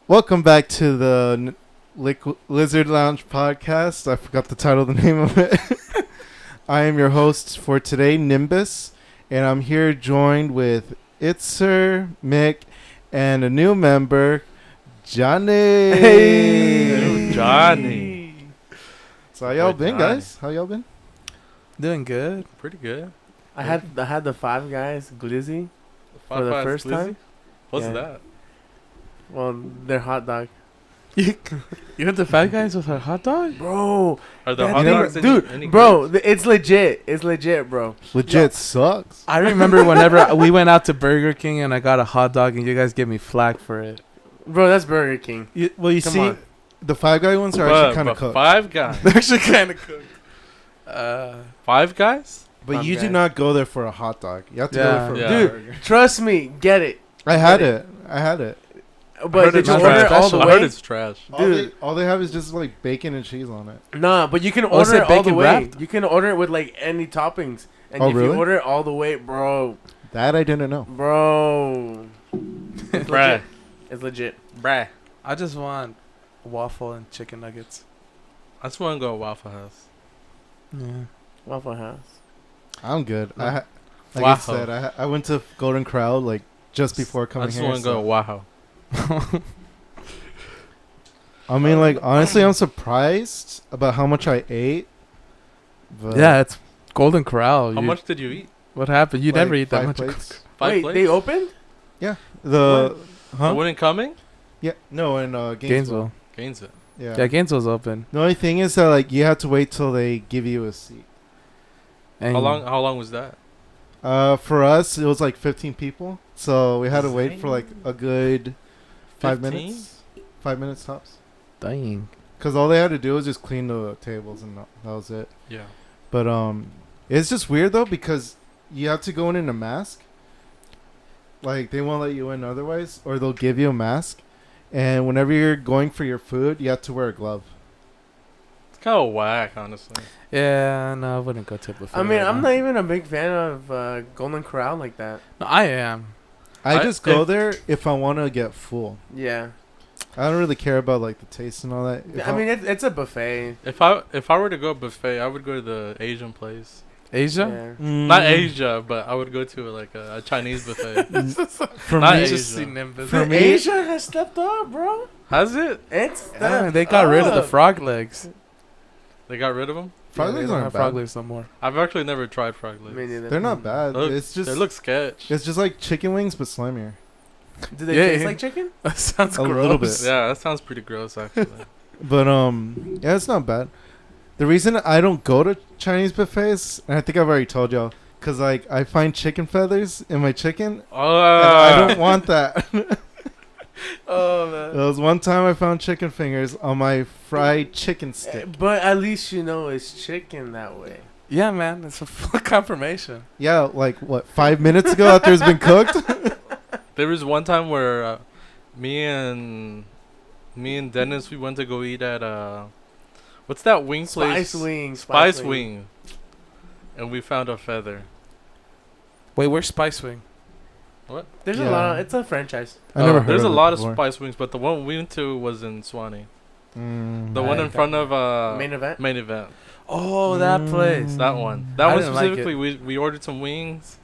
Welcome back to the Lizard Lounge podcast. I forgot the title, the name of it. I am your host for today, Nimbus, and I'm here joined with Itzer, Mick, and a new member, Johnny. Hey, Johnny. So how y'all been, guys? How y'all been? Doing good. Pretty good. I had the Five Guys glizzy for the first time. What's Yeah. that? Well, they're hot dog. You went to Fat Guys with a hot dog? Bro. Are there that hot thing- dogs Dude, bro, it's legit. It's legit, bro. Legit sucks. I remember whenever we went out to Burger King and I got a hot dog and you guys gave me flack for it. Bro, that's Burger King. You Come see, on. the Five Guy ones are actually kind of cooked. Five Guys. They're actually kind of cooked. Five Guys? But Five you do Guys. not go there for a hot dog. You have to go Yeah. there for Yeah. a Dude, burger. trust me, get it. I had it. I had it. But did you it's order it trash. all the I heard way? it's trash. All they have is just like bacon and cheese on it. Nah, but you can Oh, is order it it all the bacon way. wrapped? You can order it with like any toppings. And Oh, if really? you order it all the way, bro. That I didn't know. It's Bruh. legit. It's legit. Bruh. I just want waffle and chicken nuggets. I just want to go to Waffle House. Yeah. Waffle House. I'm good. No. Like I Wow. said, I went to Golden Corral like just before I coming just here. want to go to Wow. I mean, like honestly, I'm surprised about how much I ate. But Yeah, it's Golden Corral. How much did you eat? What happened? You like, never eat that 5 much. plates. Five Wait, plates? they opened? The The huh? one in coming? Yeah, no, in Gainesville. Gainesville. Gainesville. Yeah. Yeah, Gainesville's open. The only thing is that like you have to wait till they give you a seat. And How long was that? For us, it was like 15 people, so we had to wait for like a good 5 15? minutes. 5 minutes tops. Dang. Cause all they had to do was just clean the tables and that was it. Yeah. But it's just weird though because you have to go in a mask. Like they won't let you in otherwise, or they'll give you a mask. And whenever you're going for your food, you have to wear a glove. It's kind of whack, honestly. Yeah, no, I wouldn't go to a buffet. I mean, right I'm now. not even a big fan of Golden Corral like that. No, I am. I I- just go if- there if I want to get full. Yeah. I don't really care about like the taste and all that. If I mean, it's a buffet. If I were to go buffet, I would go to the Asian place. Asia? Yeah. Not Asia, but I would go to like a Chinese buffet. For Not me, Asia. Just see Nimbus. For me- Asia has stepped up, bro. Has it? It's Yeah, they got rid of the up. frog legs. They got rid of them? frog Yeah, they legs don't aren't have bad. frog legs no more. I've actually never tried frog legs. Me neither. They're not bad. They look- It's just they look sketch. it's just like chicken wings but slimier. Do they Yeah, taste yeah. like chicken? That sounds A gross. little bit. Yeah, that sounds pretty gross, actually. But yeah, it's not bad. The reason I don't go to Chinese buffets, and I think I've already told y'all, cause like I find chicken feathers in my chicken. And I don't want that. Oh man. There was one time I found chicken fingers on my fried chicken stick. But at least you know it's chicken that way. Yeah, man, it's a full confirmation. Yeah, like what 5 minutes ago after it's been cooked. There was one time where me and Dennis, we went to go eat at what's that wing place? Spice wing. Spice wing. And we found a feather. Wait, where's Spice Wing? There's Yeah. a lot. It's a franchise. I never heard There's of a it lot before. of spice wings, but the one we went to was in Swanee. The I one in like front that of Main event. main event. Oh, that place. That one. I That one didn't like specifically. We ordered some wings.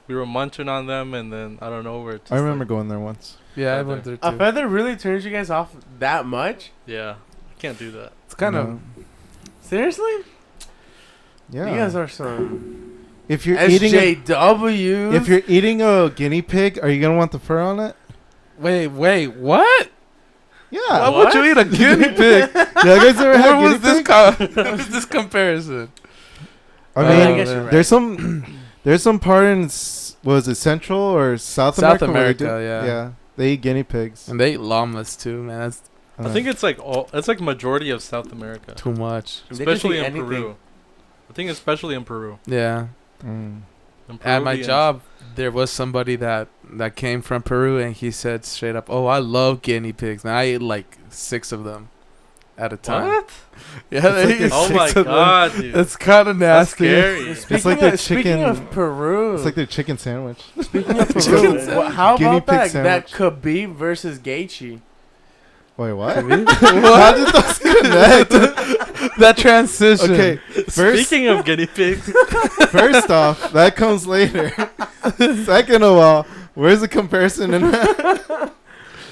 We were munching on them, and then I don't know where. I remember going there once. Yeah, I Feather. went there A too. feather really turns you guys off that much? Yeah, I can't do that. It's kind No. of. Seriously? Yeah. You guys are some if you're eating SJWs. if you're eating a guinea pig, are you gonna want the fur on it? Wait, what? Yeah. Why What? would you eat a guinea pig? Yeah, you guys ever had Where was guinea this? pig? What was this comparison? I Oh, mean, I guess you're right. there's some part in was it Central or South South America? where they America, yeah. Yeah, they eat guinea pigs. And they eat llamas too, man. That's I think it's like majority of South America, too much. They just especially eat in anything. Peru. I think especially in Peru. Yeah. Mm. In At my Peruvians. job, there was somebody that came from Peru, and he said straight up, "Oh, I love guinea pigs, and I ate like 6 of them at a time." What? Yeah, It's they like eat a Oh my 6 of them. god, dude. It's kind of That's nasty. scary. Speaking, like of, speaking chicken- of Peru, It's like their chicken sandwich. speaking of Chicken Peru, sandwich. how Guinea about pig that sandwich. Khabib versus Gaethje? Wait, what? To me? How did those connect? That transition. Okay, first, Speaking of guinea pigs, first off, that comes later. Second of all, where's the comparison in that?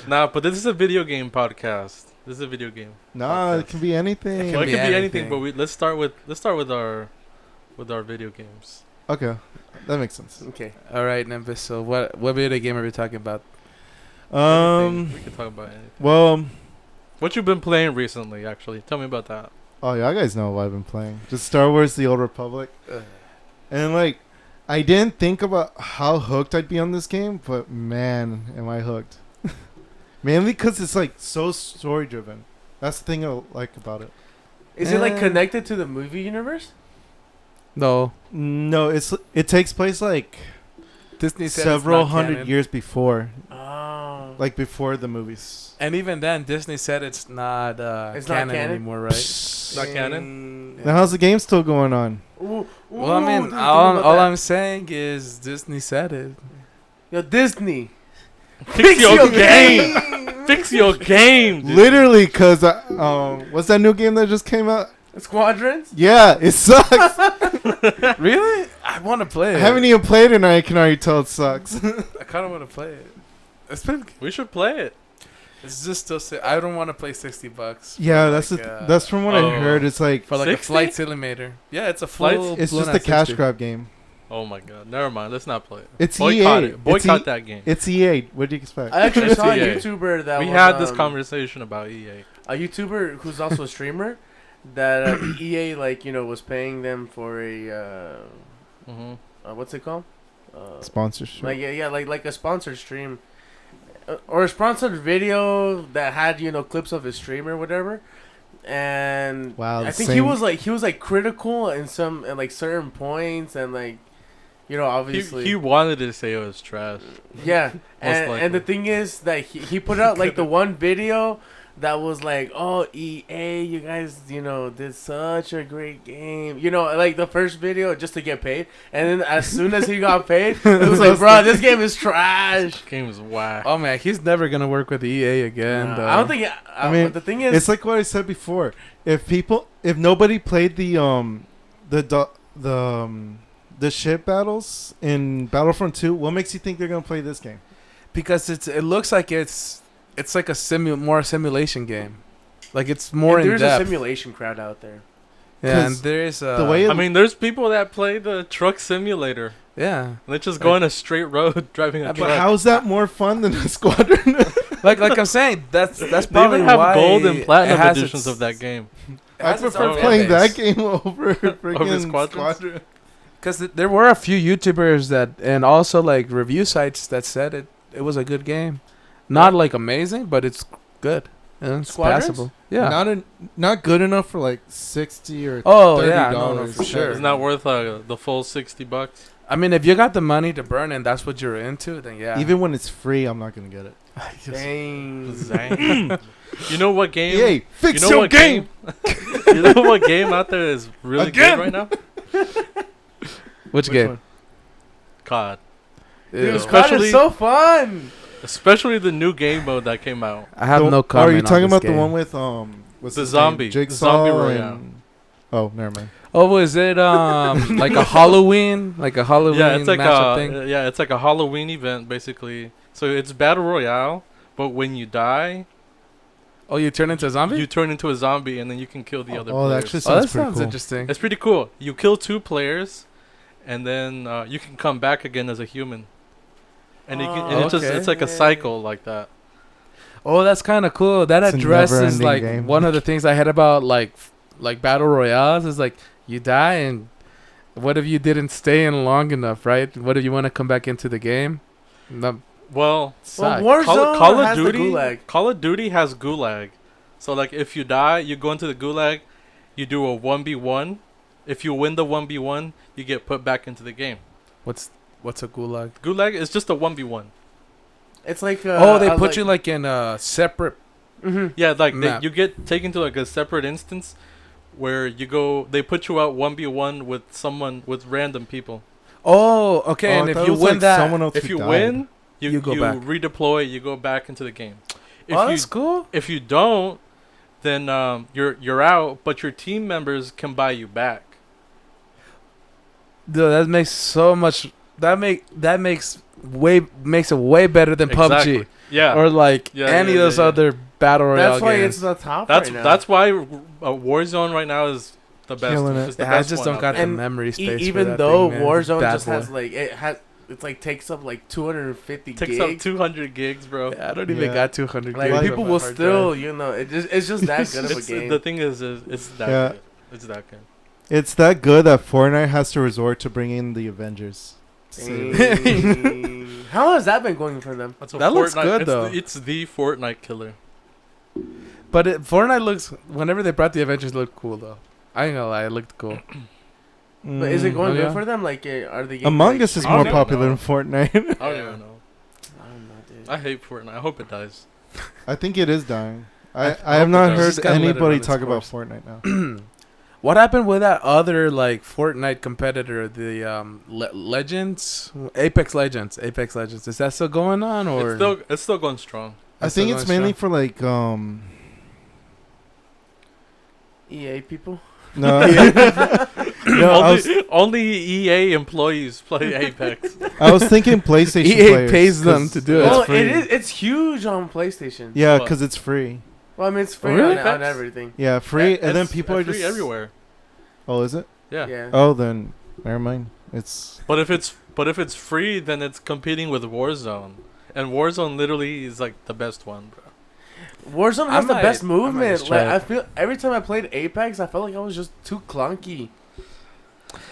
nah, but this is a video game podcast. This is a video game. Nah, it can be anything. Well, it be can be anything, anything. but let's start with our video games. Okay, that makes sense. Okay. All right, Nimbus. So what video game are we talking about? Anything. We can talk about anything. Well, What you been playing recently? Actually, tell me about that. oh, y'all guys know what I've been playing. Just Star Wars: The Old Republic. And like, I didn't think about how hooked I'd be on this game, but man, am I hooked. Mainly because it's like so story driven. That's the thing I like about it. Is it like connected to the movie universe? No, No, it takes place like Disney said several it's not hundred canon. years before, Oh. like before the movies. And even then, Disney said it's not It's not canon canon? anymore, right? Not canon? Now how's the game still going on? Ooh, Well, I mean, dude, all I'm saying is Disney said it. Yo, Disney. Fix your game. Fix your game. dude. Literally, cause what's that new game that just came out? Squadrons? Yeah, it sucks. Really? I want to play I it. haven't even played it, and I can already tell it sucks. I kind of want to play it. It's been. We should play it. It's just still. I don't want to play $60. Yeah, for that's like, that's from what I oh. heard. It's like for like 60? a flight simulator. Yeah, it's a Flights? full. it's just a cash grab game. Oh my god. Never mind. Let's not play it. It's Boycott EA. it. Boycott It's that game. It's EA. What do you expect? I actually It's saw a EA. YouTuber that We was, had this conversation about E EA. a YouTuber who's also a streamer that EA was paying them for a what's it called? Sponsorship. Like a sponsored stream or a sponsored video that had clips of his stream or whatever. And Wow, I the think same- he was critical in some like certain points and obviously He wanted to say it was trash. yeah. likely. And the thing is that he put out like the one video that was like, oh, EA, you guys, did such a great game. Like the first video just to get paid. And then as soon as he got paid, it was like, bro, this game is trash. Game was whack. Oh man, he's never gonna work with EA again. I don't think. I mean, the thing is, It's like what I said before. If nobody played the ship battles in Battlefront 2, what makes you think they're gonna play this game? because it looks like it's like a more simulation game. Like it's more in there's depth. a simulation crowd out there. Yeah, and 'Cause there's the way it- I mean, there's people that play the truck simulator. yeah. And they just go on a straight road driving a But truck. But how's that more fun than a squadron? like I'm saying, that's They probably even have why gold and platinum it has editions its- of that game. it I has its prefer own playing fan that base. game over freaking Squadrons? Squadron. Because there were a few YouTubers and also like review sites that said it was a good game. Not like amazing, but it's good. Yeah, it's Squadrons? passable. Yeah. Not good enough for like $60 or Oh $30. yeah, no, for sure. It's not worth the full $60. I mean, if you got the money to burn and that's what you're into, then yeah. Even when it's free, I'm not gonna get it. Dang. Zang. You know what game? EA, fix you know your what game. You know what game out there is really Again? good right now? Which game? one? COD. Ew. Dude, Squad Especially- is so fun. Especially the new game mode that came out. I have The- no comment. Are you talking on this about game. the one with what's The his zombie. name? The Jigsaw zombie Royale. and oh, never mind. Oh, was it like a Halloween, Yeah, it's like matchup thing? it's like a Halloween event basically. So it's battle royale, but when you die, Oh, you turn into a zombie? you turn into a zombie and then you can kill the other Oh, that players. actually Oh, sounds that pretty sounds cool. interesting. It's pretty cool. You kill 2 players, and then you can come back again as a human. And, it's like a cycle like that. Oh, that's kind of cool. That It's a addresses never-ending like game. one of the things I heard about like battle royales is like you die and what if you didn't stay in long enough, right? What if you want to come back into the game? That Well, sucks. Warzone Call of has the Duty. gulag. Call of Duty has gulag. So like if you die, you go into the gulag, you do a 1v1. If you win the 1v1, you get put back into the game. What's a gulag? Gulag is just a 1v1. It's like They put you like in a separate. Mm-hmm. Yeah, like Map. you get taken to like a separate instance where you go. They put you out 1v1 with random people. Oh, okay. Oh, and I if thought you it was win like that, someone else If who you died. win, You you go back. redeploy. You go back into the game. that's cool. if you don't, then you're out. But your team members can buy you back. Dude, that makes so much. That makes it way better than Exactly. PUBG Yeah. or like Yeah, any yeah, of those yeah. other battle royale That's why games. it's the top That's right now. that's why Warzone right now is the best. Killing it. It's the I best just one don't out got there. the And memory space. for even that though thing, man. Warzone Bad just boy. has like it's like takes up like 250 Takes up gigs. 200 gigs, bro. Yeah, I don't even Yeah. got 200. Like gigs people on my will hard still, drive. it's just that good of a It's, game. the thing is it's that Yeah. good. It's that good. It's that good that Fortnite has to resort to bringing the Avengers. Dang. How has that been going for them? That's a That looks Fortnite- good, it's though. It's the Fortnite killer. But Fortnite looks. Whenever they brought the Avengers, it looked cool though. I ain't gonna lie, it looked cool. But is it going Oh, good yeah. for them? Like, are they? Among like, Us is I don't more even popular know. than Fortnite. I don't Yeah. even know. I don't know, dude. I hate Fortnite. I hope it dies. I think it is dying. I I hope have it not does. heard Just gotta let it anybody run its talk about course. Fortnite now. What happened with that other like Fortnite competitor, the Legends, Apex Legends? Apex Legends. Is that still going on or? It's still going strong. I That's think still it's going mainly strong? for like EA people. no, no Only EA employees play Apex. I was thinking PlayStation EA players, pays them 'cause to do it. it's Well, free. it is. It's huge on PlayStation. Yeah, What? because it's free. Well, I mean, it's free Oh, really? on Apex? everything. Yeah, free, Yeah, and then it's people are free just everywhere. Oh, is it? Yeah. Yeah. Oh, then never mind. It's But if it's free, then it's competing with Warzone, and Warzone literally is like the best one, bro. Warzone I has the might- best I might movement. just try Like I it. feel every time I played Apex, I felt like I was just too clunky.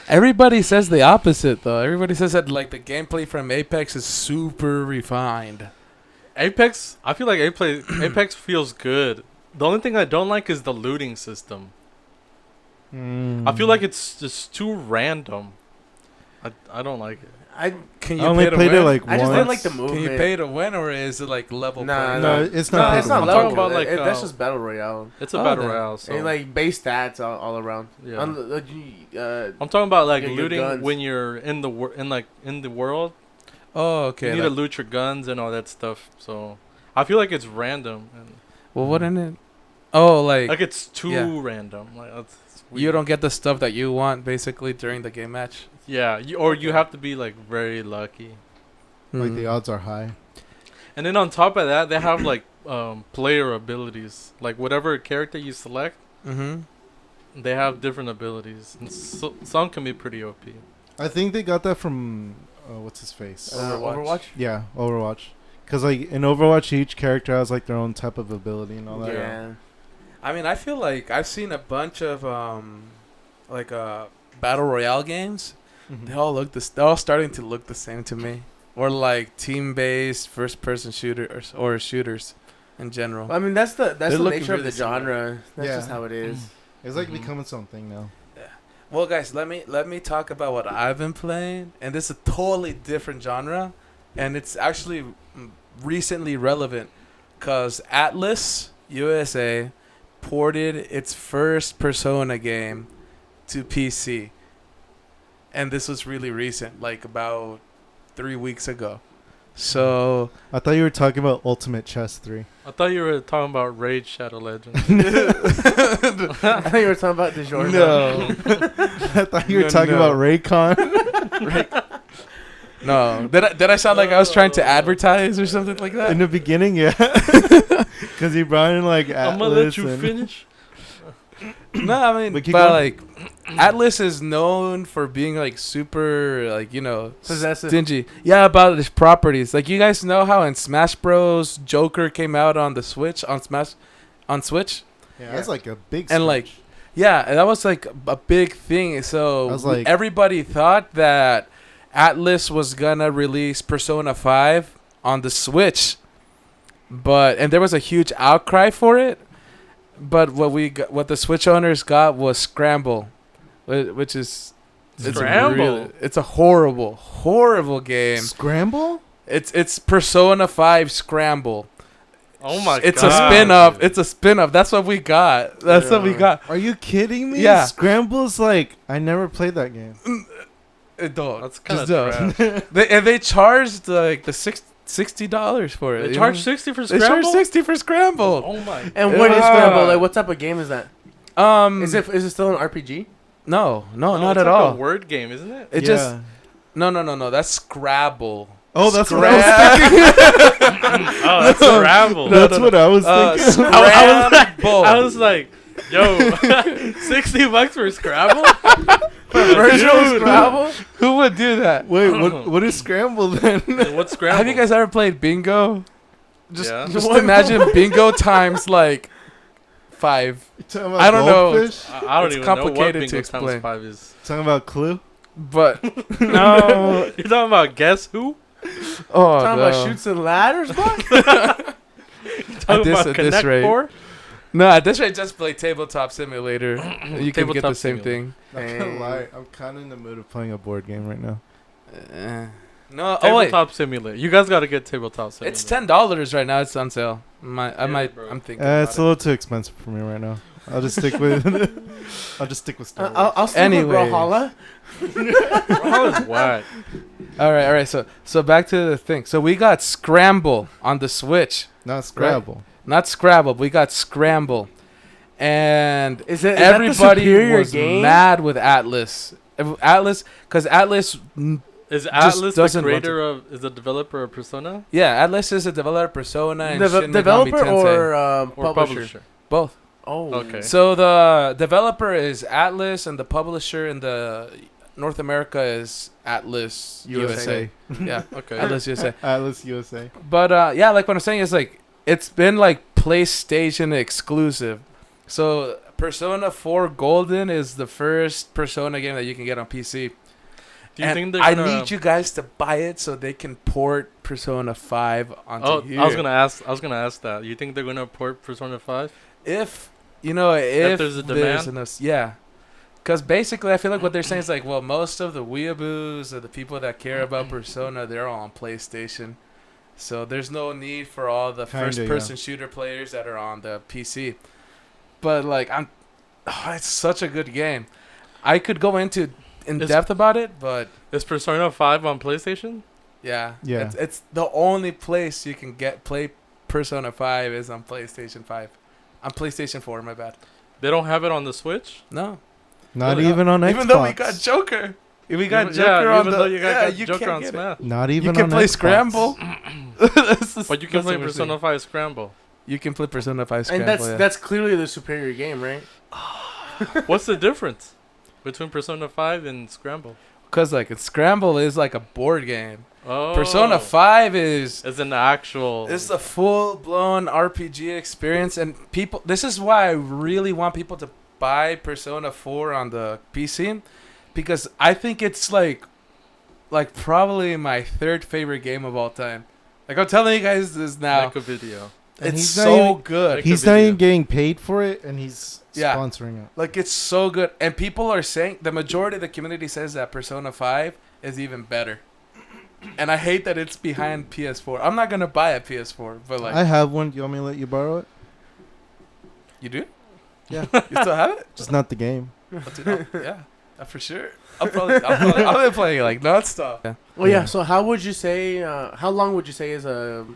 Everybody says the opposite though. Everybody says that like the gameplay from Apex is super refined. Apex, I feel like Apex feels good. The only thing I don't like is the looting system. I feel like it's just too random. I don't like it. Can I you only pay to played win? it like I just once. didn't like the movement. Can you pay to win or is it like level? Nah, play? No, it's not. No, paid it's to not win. I'm talking level. about, like, That's just battle royale. It's a Oh, battle then. royale, so And like base stats all around. yeah. I'm I'm talking about like your looting guns. when you're in the in the world. Oh, okay. You need like- to loot your guns and all that stuff. So I feel like it's random and well, wouldn't it? Oh, like it's too yeah. random. Like it's you weird. don't get the stuff that you want basically during the game match. Yeah, you have to be like very lucky. Like Mhm. the odds are high. And then on top of that, they have like player abilities. Like whatever character you select, Mhm. they have different abilities. And some can be pretty OP. I think they got that from what's his face? Overwatch. Yeah, Overwatch. Because like in Overwatch, each character has like their own type of ability and all that. Yeah. I mean, I feel like I've seen a bunch of battle royale games. Mhm. They all look they're all starting to look the same to me. Or like team-based first-person shooters or shooters in general. Well, I mean, that's the They're looking nature of really the similar. genre. That's Yeah. just how it is. It's like Mhm. becoming something now. Well, guys, let me talk about what I've been playing, and this is a totally different genre, and it's actually recently relevant, cause Atlas USA ported its first Persona game to PC, and this was really recent, like about 3 weeks ago. So I thought you were talking about Ultimate Chess 3. I thought you were talking about Raid Shadow Legends. I thought you were talking about the genre. no, I thought you were No, talking no. about Raycon. no. Did I sound like I was trying to advertise or something like that? In the beginning, yeah. Because he brought in like Atlas. I'm gonna let you and- finish. No, I mean, But keep but going. like, Atlas is known for being like super, like, you know, Possessive. stingy. Yeah, about his properties. Like, you guys know how in Smash Bros, Joker came out on the Switch on Switch, Yeah, that's like a big. and like, switch. yeah, and that was like a big thing. So I was like- everybody thought that Atlas was gonna release Persona 5 on the Switch, and there was a huge outcry for it. But what the Switch owners got was Scramble, which is Scramble? it's a horrible game. Scramble. It's Persona 5 Scramble. Oh my god. It's a spin-off. It's a spin-off. That's what we got. That's what we Yeah. got. Are you kidding me? Yeah. Scramble's like I never played that game. Don't. That's kind of Just don't. trash. They charged like the $60 for it. They you charge know? 60 for They charge Scramble? 60 for Scramble. Oh my. And what is Yeah. Scramble? Like, what type of game is that? Is it still an RPG? No, not it's at like all. a word game, isn't it? It just no. That's Scrabble. Oh, that's what Scram- I was thinking. Oh, that's Scramble. That's what I was thinking. Scramble. I was like, yo, $60 for Scrabble? Virtual Scrabble? Who would do that? Wait, what is Scramble then? What's Scramble? Have you guys ever played bingo? Yeah. Just imagine bingo times like 5. Talking about I don't know. goldfish? I don't It's even know complicated what to bingo explain. times 5 is. Talking about Clue? But no. You're talking about Guess Who? Oh Talking no. about shoots and ladders, bro? Talking At this about Connect rate. 4? No, at this rate, just play Tabletop Simulator. You can get the Tabletop same Simulator. Not gonna lie, I'm kind of in the mood of playing a board game right now. thing. No, oh wait. Tabletop Simulator. You guys got to get Tabletop Simulator. It's $10 right now. It's on sale. Yeah, bro. I'm thinking. It's a about little too expensive for me right now. I'll just stick with Star Wars. I'll stick Anyways. with Brawlhalla. How is whack? it. All right. So back to the thing. So we got Scramble on the Switch, Not Scrabble. not Scrabble. We got Scramble, and Is that the everybody superior was game? mad with Atlas. Because Atlas. Is Atlas the doesn't want creator of, is the developer of Persona? Yeah, Atlas is a developer Persona and Shin Megami Developer Tensei. or Or publisher? Both. Oh, Okay. So the developer is Atlas, and the publisher in the North America is Atlas USA. Yeah, Okay. Atlas USA. Atlas USA. But yeah, like what I'm saying is like it's been like PlayStation exclusive. So Persona 4 Golden is the first Persona game that you can get on PC. Do you And think they're I gonna... need you guys to buy it so they can port Persona 5 onto Oh, here. I was gonna ask that. You think they're gonna port Persona 5? If if there's a demand? enough, yeah. Because basically, I feel like what they're saying is like, well, most of the weeaboos or the people that care about Persona, they're all on PlayStation. So there's no need for all the Kinda, first-person shooter players that are on the PC. But like, it's such a good game. I could go into in depth about it, but Is Persona 5 on PlayStation? yeah, Yeah. it's the only place you can play Persona 5 is on PlayStation 5. On PlayStation 4, my bad. They don't have it on the Switch? No. Not Really? even on Xbox. Even though we got Joker. We got Joker on even the... though you got you Joker can't on get it. Smash. Not even You can on play Xbox. Scramble. But you can play Persona 5 Scramble. You can play Persona 5 Scramble, And that's clearly the superior game, right? What's the difference between Persona 5 and Scramble? Because, like, Scramble is like a board game. Oh. Persona 5 is... Is an actual... It's a full-blown RPG experience. And people... This is why I really want people to buy Persona 4 on the PC. Because I think it's, like probably my third favorite game of all time. Like, I'm telling you guys this now. Make a video. And It's he's not so even- good. Like- He's a not video. even getting paid for it, and he's Yeah. sponsoring it. Like, it's so good. And people are saying, the majority of the community says that Persona 5 is even better. And I hate that it's behind PS4. I'm not going to buy a PS4, but like, I have one. Do you want me to let you borrow it? you do? Yeah. You still have it? Just not the game. Yeah, for sure. I'll be playing like nonstop. Yeah. Well, yeah. Yeah. So how would you say? How long would you say is a?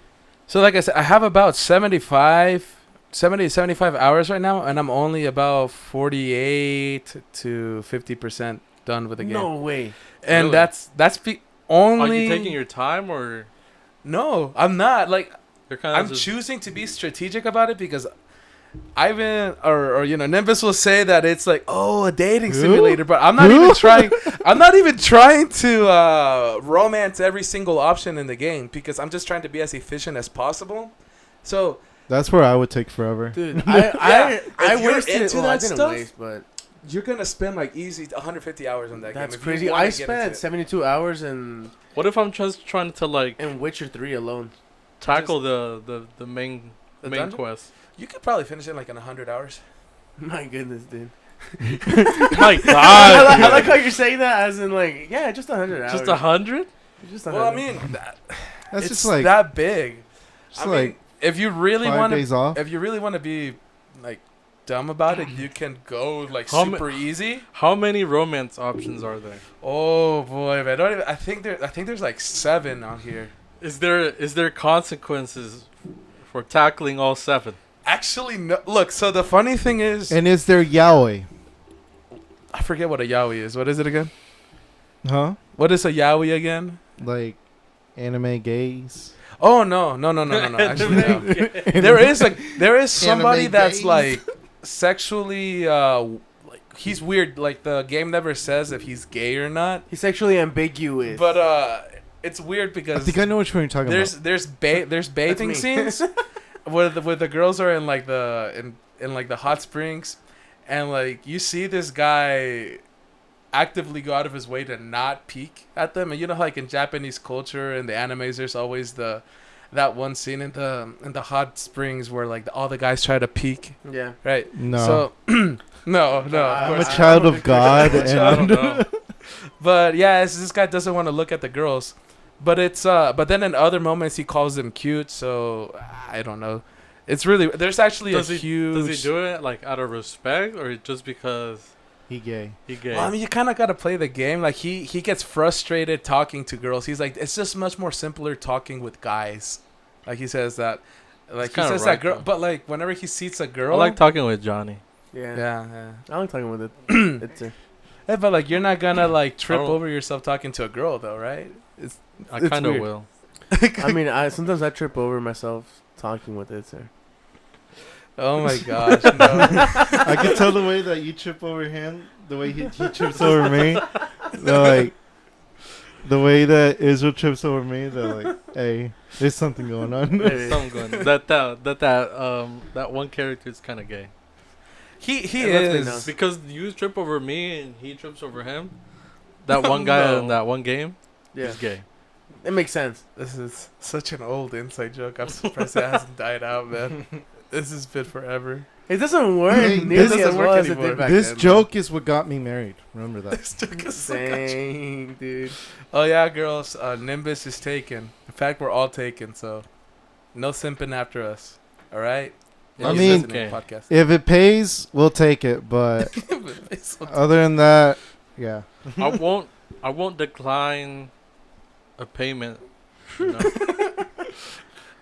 So like I said, I have about 70 to 75 hours right now, and I'm only about 48 to 50% done with the game. No way. And Really? that's the Are only... you taking your time or... No, I'm not. Like, You're kind I'm of just... choosing to be strategic about it because Ivan or Nimbus will say that it's like, oh, a dating Who? simulator, but I'm not even trying. I'm not even trying to romance every single option in the game because I'm just trying to be as efficient as possible. So That's where I would take forever. Dude, Yeah. I If you're wasted into well, I that didn't stuff, waste, but you're gonna spend like easy 150 hours on that game. that's if you crazy. wanna I get into spent it. 72 hours in What if I'm just trying to, like, Witcher 3 alone. tackle the main The main dungeon? quest? You could probably finish it like in 100 hours. My goodness, dude. My I, God. I like how you're saying that as in like, yeah, just 100 hours. Just 100? Just Well, I 100. mean, That's it's just like that big. just I like mean, if you really 5 want days to, off. if you really want to be like dumb about it, you can go like How super easy. How many romance options are there? Oh boy, man! I think there's like 7 on here. Is there consequences for tackling all 7? Actually, no. Look, so the funny thing is, And is there yaoi? I forget what a yaoi is. What is it again? Huh? What is a yaoi again? Like anime gays? Oh no. Actually, no. there is somebody Anime that's gays. like sexually like he's weird. Like the game never says if he's gay or not. He's sexually ambiguous. But it's weird I because think I know which one you're talking about. there's bathing me. scenes where the girls are in like the in like the hot springs, and like you see this guy actively go out of his way to not peek at them. And you know, like in Japanese culture and the animes, there's always that one scene in the hot springs where like all the guys try to peek, yeah. right? No. So no, of I'm a course. child of God. I don't know. But yeah, this guy doesn't want to look at the girls. But it's but then in other moments he calls them cute. So I don't know. It's really there's actually Does a he huge. do it like out of respect or just because He gay. he gay? Well, I mean, you kind of got to play the game. Like he gets frustrated talking to girls. He's like, it's just much more simpler talking with guys. Like he says that. Like he kinda says right, that girl. though. But like whenever he sees a girl, I like talking with Johnny. Yeah. yeah. I like talking with it. It's Yeah, but like you're not gonna like trip don't- over yourself talking to a girl though, right? I It's kind of weird. will. I mean, sometimes I trip over myself talking with it, sir. Oh my gosh, no. I can tell the way that you trip over him, the way he trips over me. They're like, the way that Israel trips over me, they're like, hey, there's something going on. Hey. Something going. That one character is kind of gay. He It lets me is. know. Because you trip over me and he trips over him. That one guy in that one game, Yeah. he's gay. It makes sense. This is such an old inside joke. I'm surprised it hasn't died out, man. This has been forever. It doesn't work Hey, nearly this as doesn't well work as it anymore. did back This then. joke is what got me married. Remember that. This joke is so good. Dang, dude. Oh yeah, girls. Nimbus is taken. In fact, we're all taken. So, no simping after us. All right. I You mean- listening to the podcast. If it pays, we'll take it. But other than that, yeah. I won't decline a payment. You know?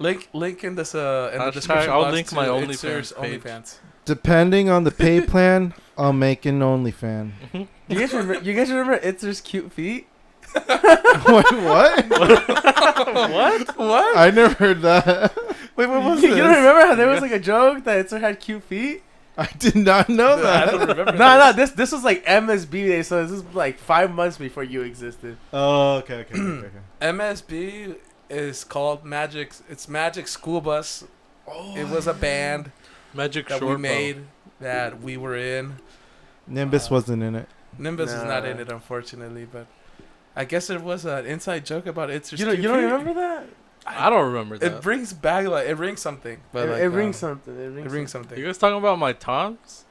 Link in this in the Hashtag, description I'll box link to my Itzer's OnlyFans page. OnlyFans. Depending on the pay plan, I'll make an OnlyFan. You guys remember Itzer's cute feet? what? What? I never heard that. Wait, what was You this? don't remember how there was like a joke that Itzer had cute feet? I did not know I that. don't remember. No, this was like MSB day, so this is like 5 months before you existed. Oh, okay. MSB is called Magic. It's Magic School Bus. It was a band Magic that short we made that we were in. Nimbus wasn't in it. Nimbus is not Nah. in it, unfortunately, but I guess it was an inside joke about Itzer's. You don't remember that? I don't remember that. It brings back like it rings something. But It rings something. It It rings something. You guys talking about my Toms?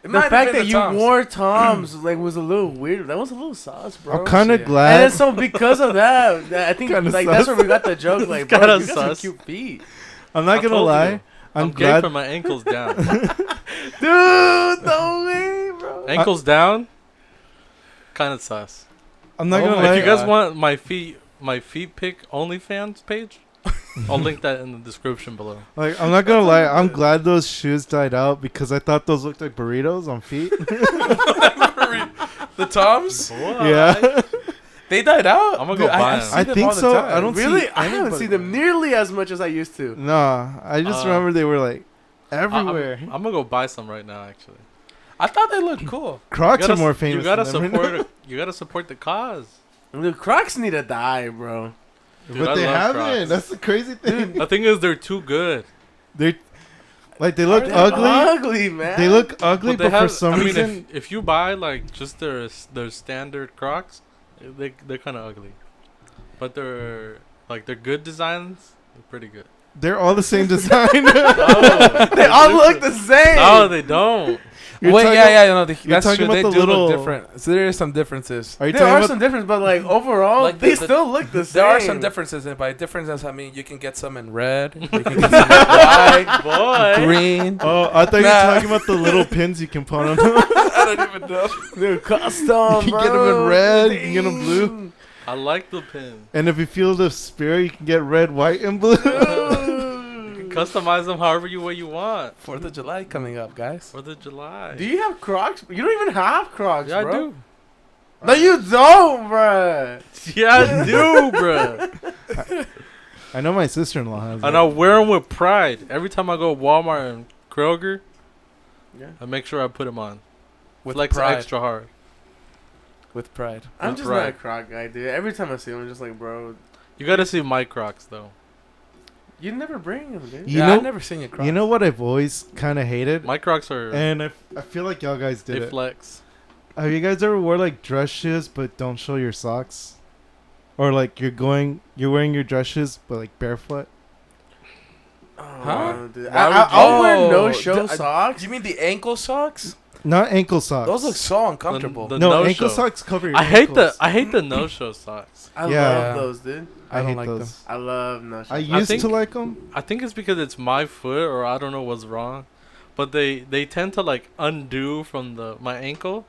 It The might have fact been that the you Toms. wore Toms like was a little weird. That was a little sauce, bro. I'm kind of Yeah. And glad. then so because of that, I think Kinda like sus. that's where we got the joke. Like, bro, Kinda you got some sus. cute feet, I'm not I gonna told lie. you. I'm gay glad. from my ankles down. dude. No way, bro. Ankles down? Kind of sus. I'm not Oh gonna my lie. If you guys God. want my feet pic OnlyFans page, I'll link that in the description below. Like, I'm not gonna lie. I'm glad those shoes died out because I thought those looked like burritos on feet. The Toms, Yeah. they died out. I'm gonna go buy I them. see I them think all the so. time. I don't see Really, I haven't anybody- seen them nearly as much as I used to. Nah, I just remember they were like everywhere. I'm gonna go buy some right now. Actually, I thought they looked cool. Crocs You are gotta- more famous. You gotta than them right support. now. You gotta support the cause. The Crocs need to die, bro. Dude, But I they love haven't. Crocs. That's the crazy thing. The thing is, they're too good. They're like they look They're ugly. ugly, man. They look ugly, But they but for have. some I mean, reason, if you buy like just their standard Crocs, they're kind of ugly. But they're good designs. They're pretty good. they're all the same design. They all look the same. No, they don't. You're Wait, talking- yeah, no, that's talking true. about They the do little- look different. So there is some differences. Are you There talking are about? some differences, but like overall, Like they the- still look the same. There are some differences, and by differences I mean you can get some in red, you can get some in white, Boy. green. Oh, I thought you were Nah. talking about the little pins you can put on them. I don't even know. They're custom. You can get 'em in bro. red, you can get 'em blue. I like the pin. And if you feel the spirit, you can get red, white, and blue. You can customize them however way you want. 4th of July coming up, guys. 4th of July. Do you have Crocs? You don't even have Crocs, Yeah, bro. I do. No, you don't, bro. Yeah, I do, bro. I know my sister-in-law has And it. I wear them with pride. Every time I go to Walmart and Kroger, Yeah. I make sure I put them on. With Flex pride. extra hard. With pride. I'm With just pride. not a Croc guy, dude. Every time I see him, I'm just like, bro, You gotta see my Crocs though. you never bring them, dude. You Yeah, know- I've never seen you cry. You know what I've always kind of hated? My Crocs are And I feel like y'all guys they did it. flex. Have you guys ever wore like dress shoes but don't show your socks? Or like you're wearing your dress shoes but like barefoot? Oh, Huh? dude. Why would I'll you- wear Oh, no-show d- socks. You mean the ankle socks? Not ankle socks. Those look so uncomfortable. The no, no-show. ankle socks cover your I hate ankles. I hate the no-show socks. I Yeah. love those, dude. I don't hate like those. them. I love no-show. I socks. used think- to like them. I think it's because it's my foot or I don't know what's wrong, but they tend to like undo from my ankle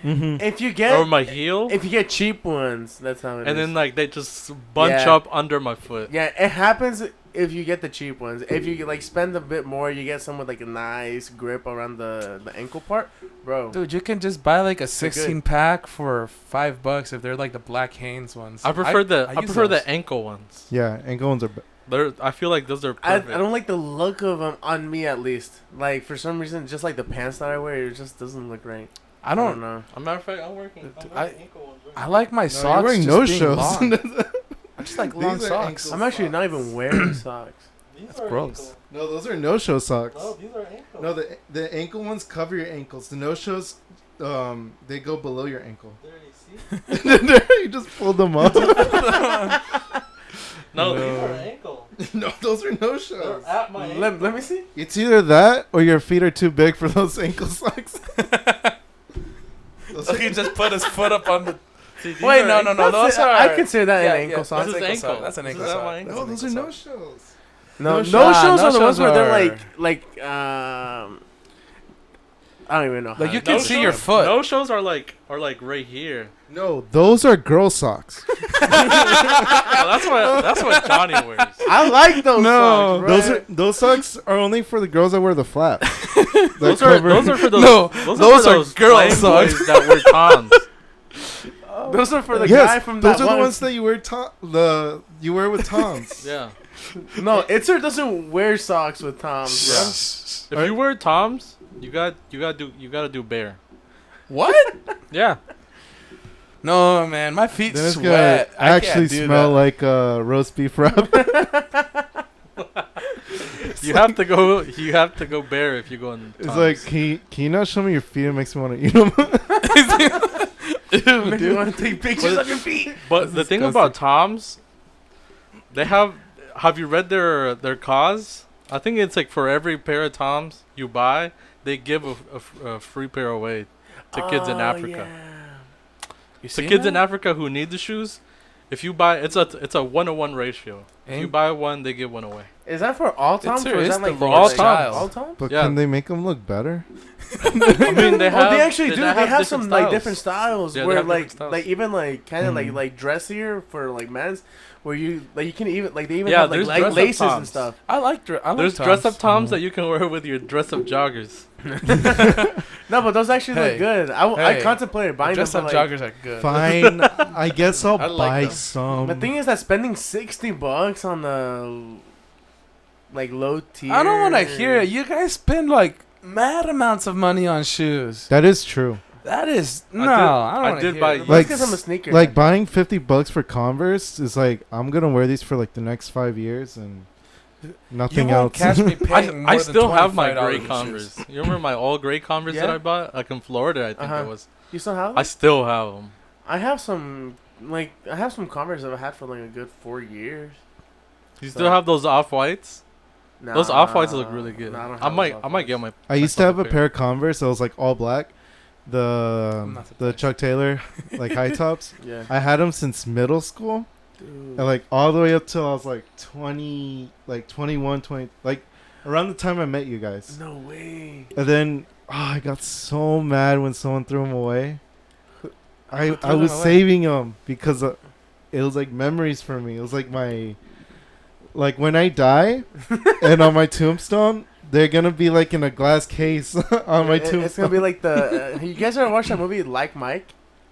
Mm-hmm. If you or get my heel, if you get cheap ones, that's how it is. and then like they just bunch Yeah. up under my foot. Yeah, it happens if you get the cheap ones. If you like spend a bit more, you get some with like a nice grip around the ankle part, bro. Dude, you can just buy like a They're 16 pack for $5 if they're like the Black Hanes ones. I prefer I use the those. ankle ones. Yeah, ankle ones are. I feel like those are I perfect. don't like the look of them on me at least. Like for some reason, just like the pants that I wear, it just doesn't look right. I don't. know. As a matter of fact, I'm working ankle ones. I like my No, socks. you're wearing just no being shows. long. I just like long These are socks. ankle I'm actually not even wearing socks. These are gross. No, those are no-show socks. these are ankle. No, the ankle ones cover your ankles. The no-shows, they go below your ankle. There you see? You just pulled them off. No, No. these are ankle. No, those are no-shows. They're at my ankle. Let me see. It's either that or your feet are too big for those ankle socks. Those So he just put his foot up on the. See, these Wait, are no, ankle. no, no. That's Those it. are. I consider that Yeah, an ankle yeah, sock. This is That's ankle. That's an This ankle is at sock. my ankle. no, That's those an are ankle sock. no-shows. No, No no shows- shows no are the ones shows where they're are- like I don't even know. Like, how you to can No see shows- your foot. No shows are like right here. No, those are girl socks. Oh, that's what Johnny wears. I like those No, socks, bro. those socks are only for the girls that wear the flap. Those are for those. No, those for are those girl lame socks. boys that wear Toms. Those are for the Yes, guy from those that are the one. ones that you wear. You wear with Toms. Yeah. No, Itzer doesn't wear socks with Toms, If you wear Toms, you gotta do bare. What? Yeah. No, man, my feet Then it's gonna sweat. I actually can't do smell that. like roast beef wrap. You have to go. You have to go bare if you go in. It's Toms. like, can you not show me your feet? It makes me want to eat them. bro. Make me want to take pictures of your feet. But the thing about Toms, they have. Have you read their cause? I think it's like for every pair of Toms you buy, they give a free pair away to kids in Africa. You To seen kids in that? Africa who need the shoes, if you buy, it's a 1-to-1 ratio. If you Ain't- buy one, they give one away. Is that for all Toms or is it's that like the for all like Toms. All Toms? But Yeah. can they make them look better? I mean, they have. Oh, they actually do. They have different some styles. like different styles Yeah, they where have like different styles. like even like kind of Mhm. like dressier for like men's, where you can even like they even Yeah, have like, there's like dress-up laces and Toms. stuff. I like There's Toms. dress up Toms Mhm. that you can wear with your dress up joggers. No, but those actually Hey. look good. I Hey. contemplated buying them. Dress But, up like, joggers are good. Fine, I guess I'll I like buy them. some. the thing is that spending $60 on the like low tier. I don't want to hear it. You guys spend like mad amounts of money on shoes. That is true. That is I no. did- I don't I want to did hear buy- it. That's Like, because I'm a sneaker. Like buying $50 for Converse is like I'm gonna wear these for like the next 5 years and You nothing won't else. catch me paying more I than still have my $25 gray for Converse. shoes. You remember my all gray Converse that Yeah. I bought? Like in Florida, I think Uh-huh. it was. You still have them? I still have them. I have some Converse that I've had for like a good 4 years. You still have those off whites? Nah, Those off whites look really good. nah, I don't I have might those I might get Off-Whites. my. I used to have a myself pair of Converse that was like all black. I'm The not the surprised. Chuck Taylor like high tops. Yeah. I had them since middle school. Dude. And like all the way up till I was like 20, like 21, 20, like around the time I met you guys. No way. And then I got so mad when someone threw them away. I threw was them away? saving them because it was like memories for me. It was like like when I die, and on my tombstone, they're gonna be like in a glass case on my tombstone. It's gonna be like the. You guys ever watched that movie Like Mike?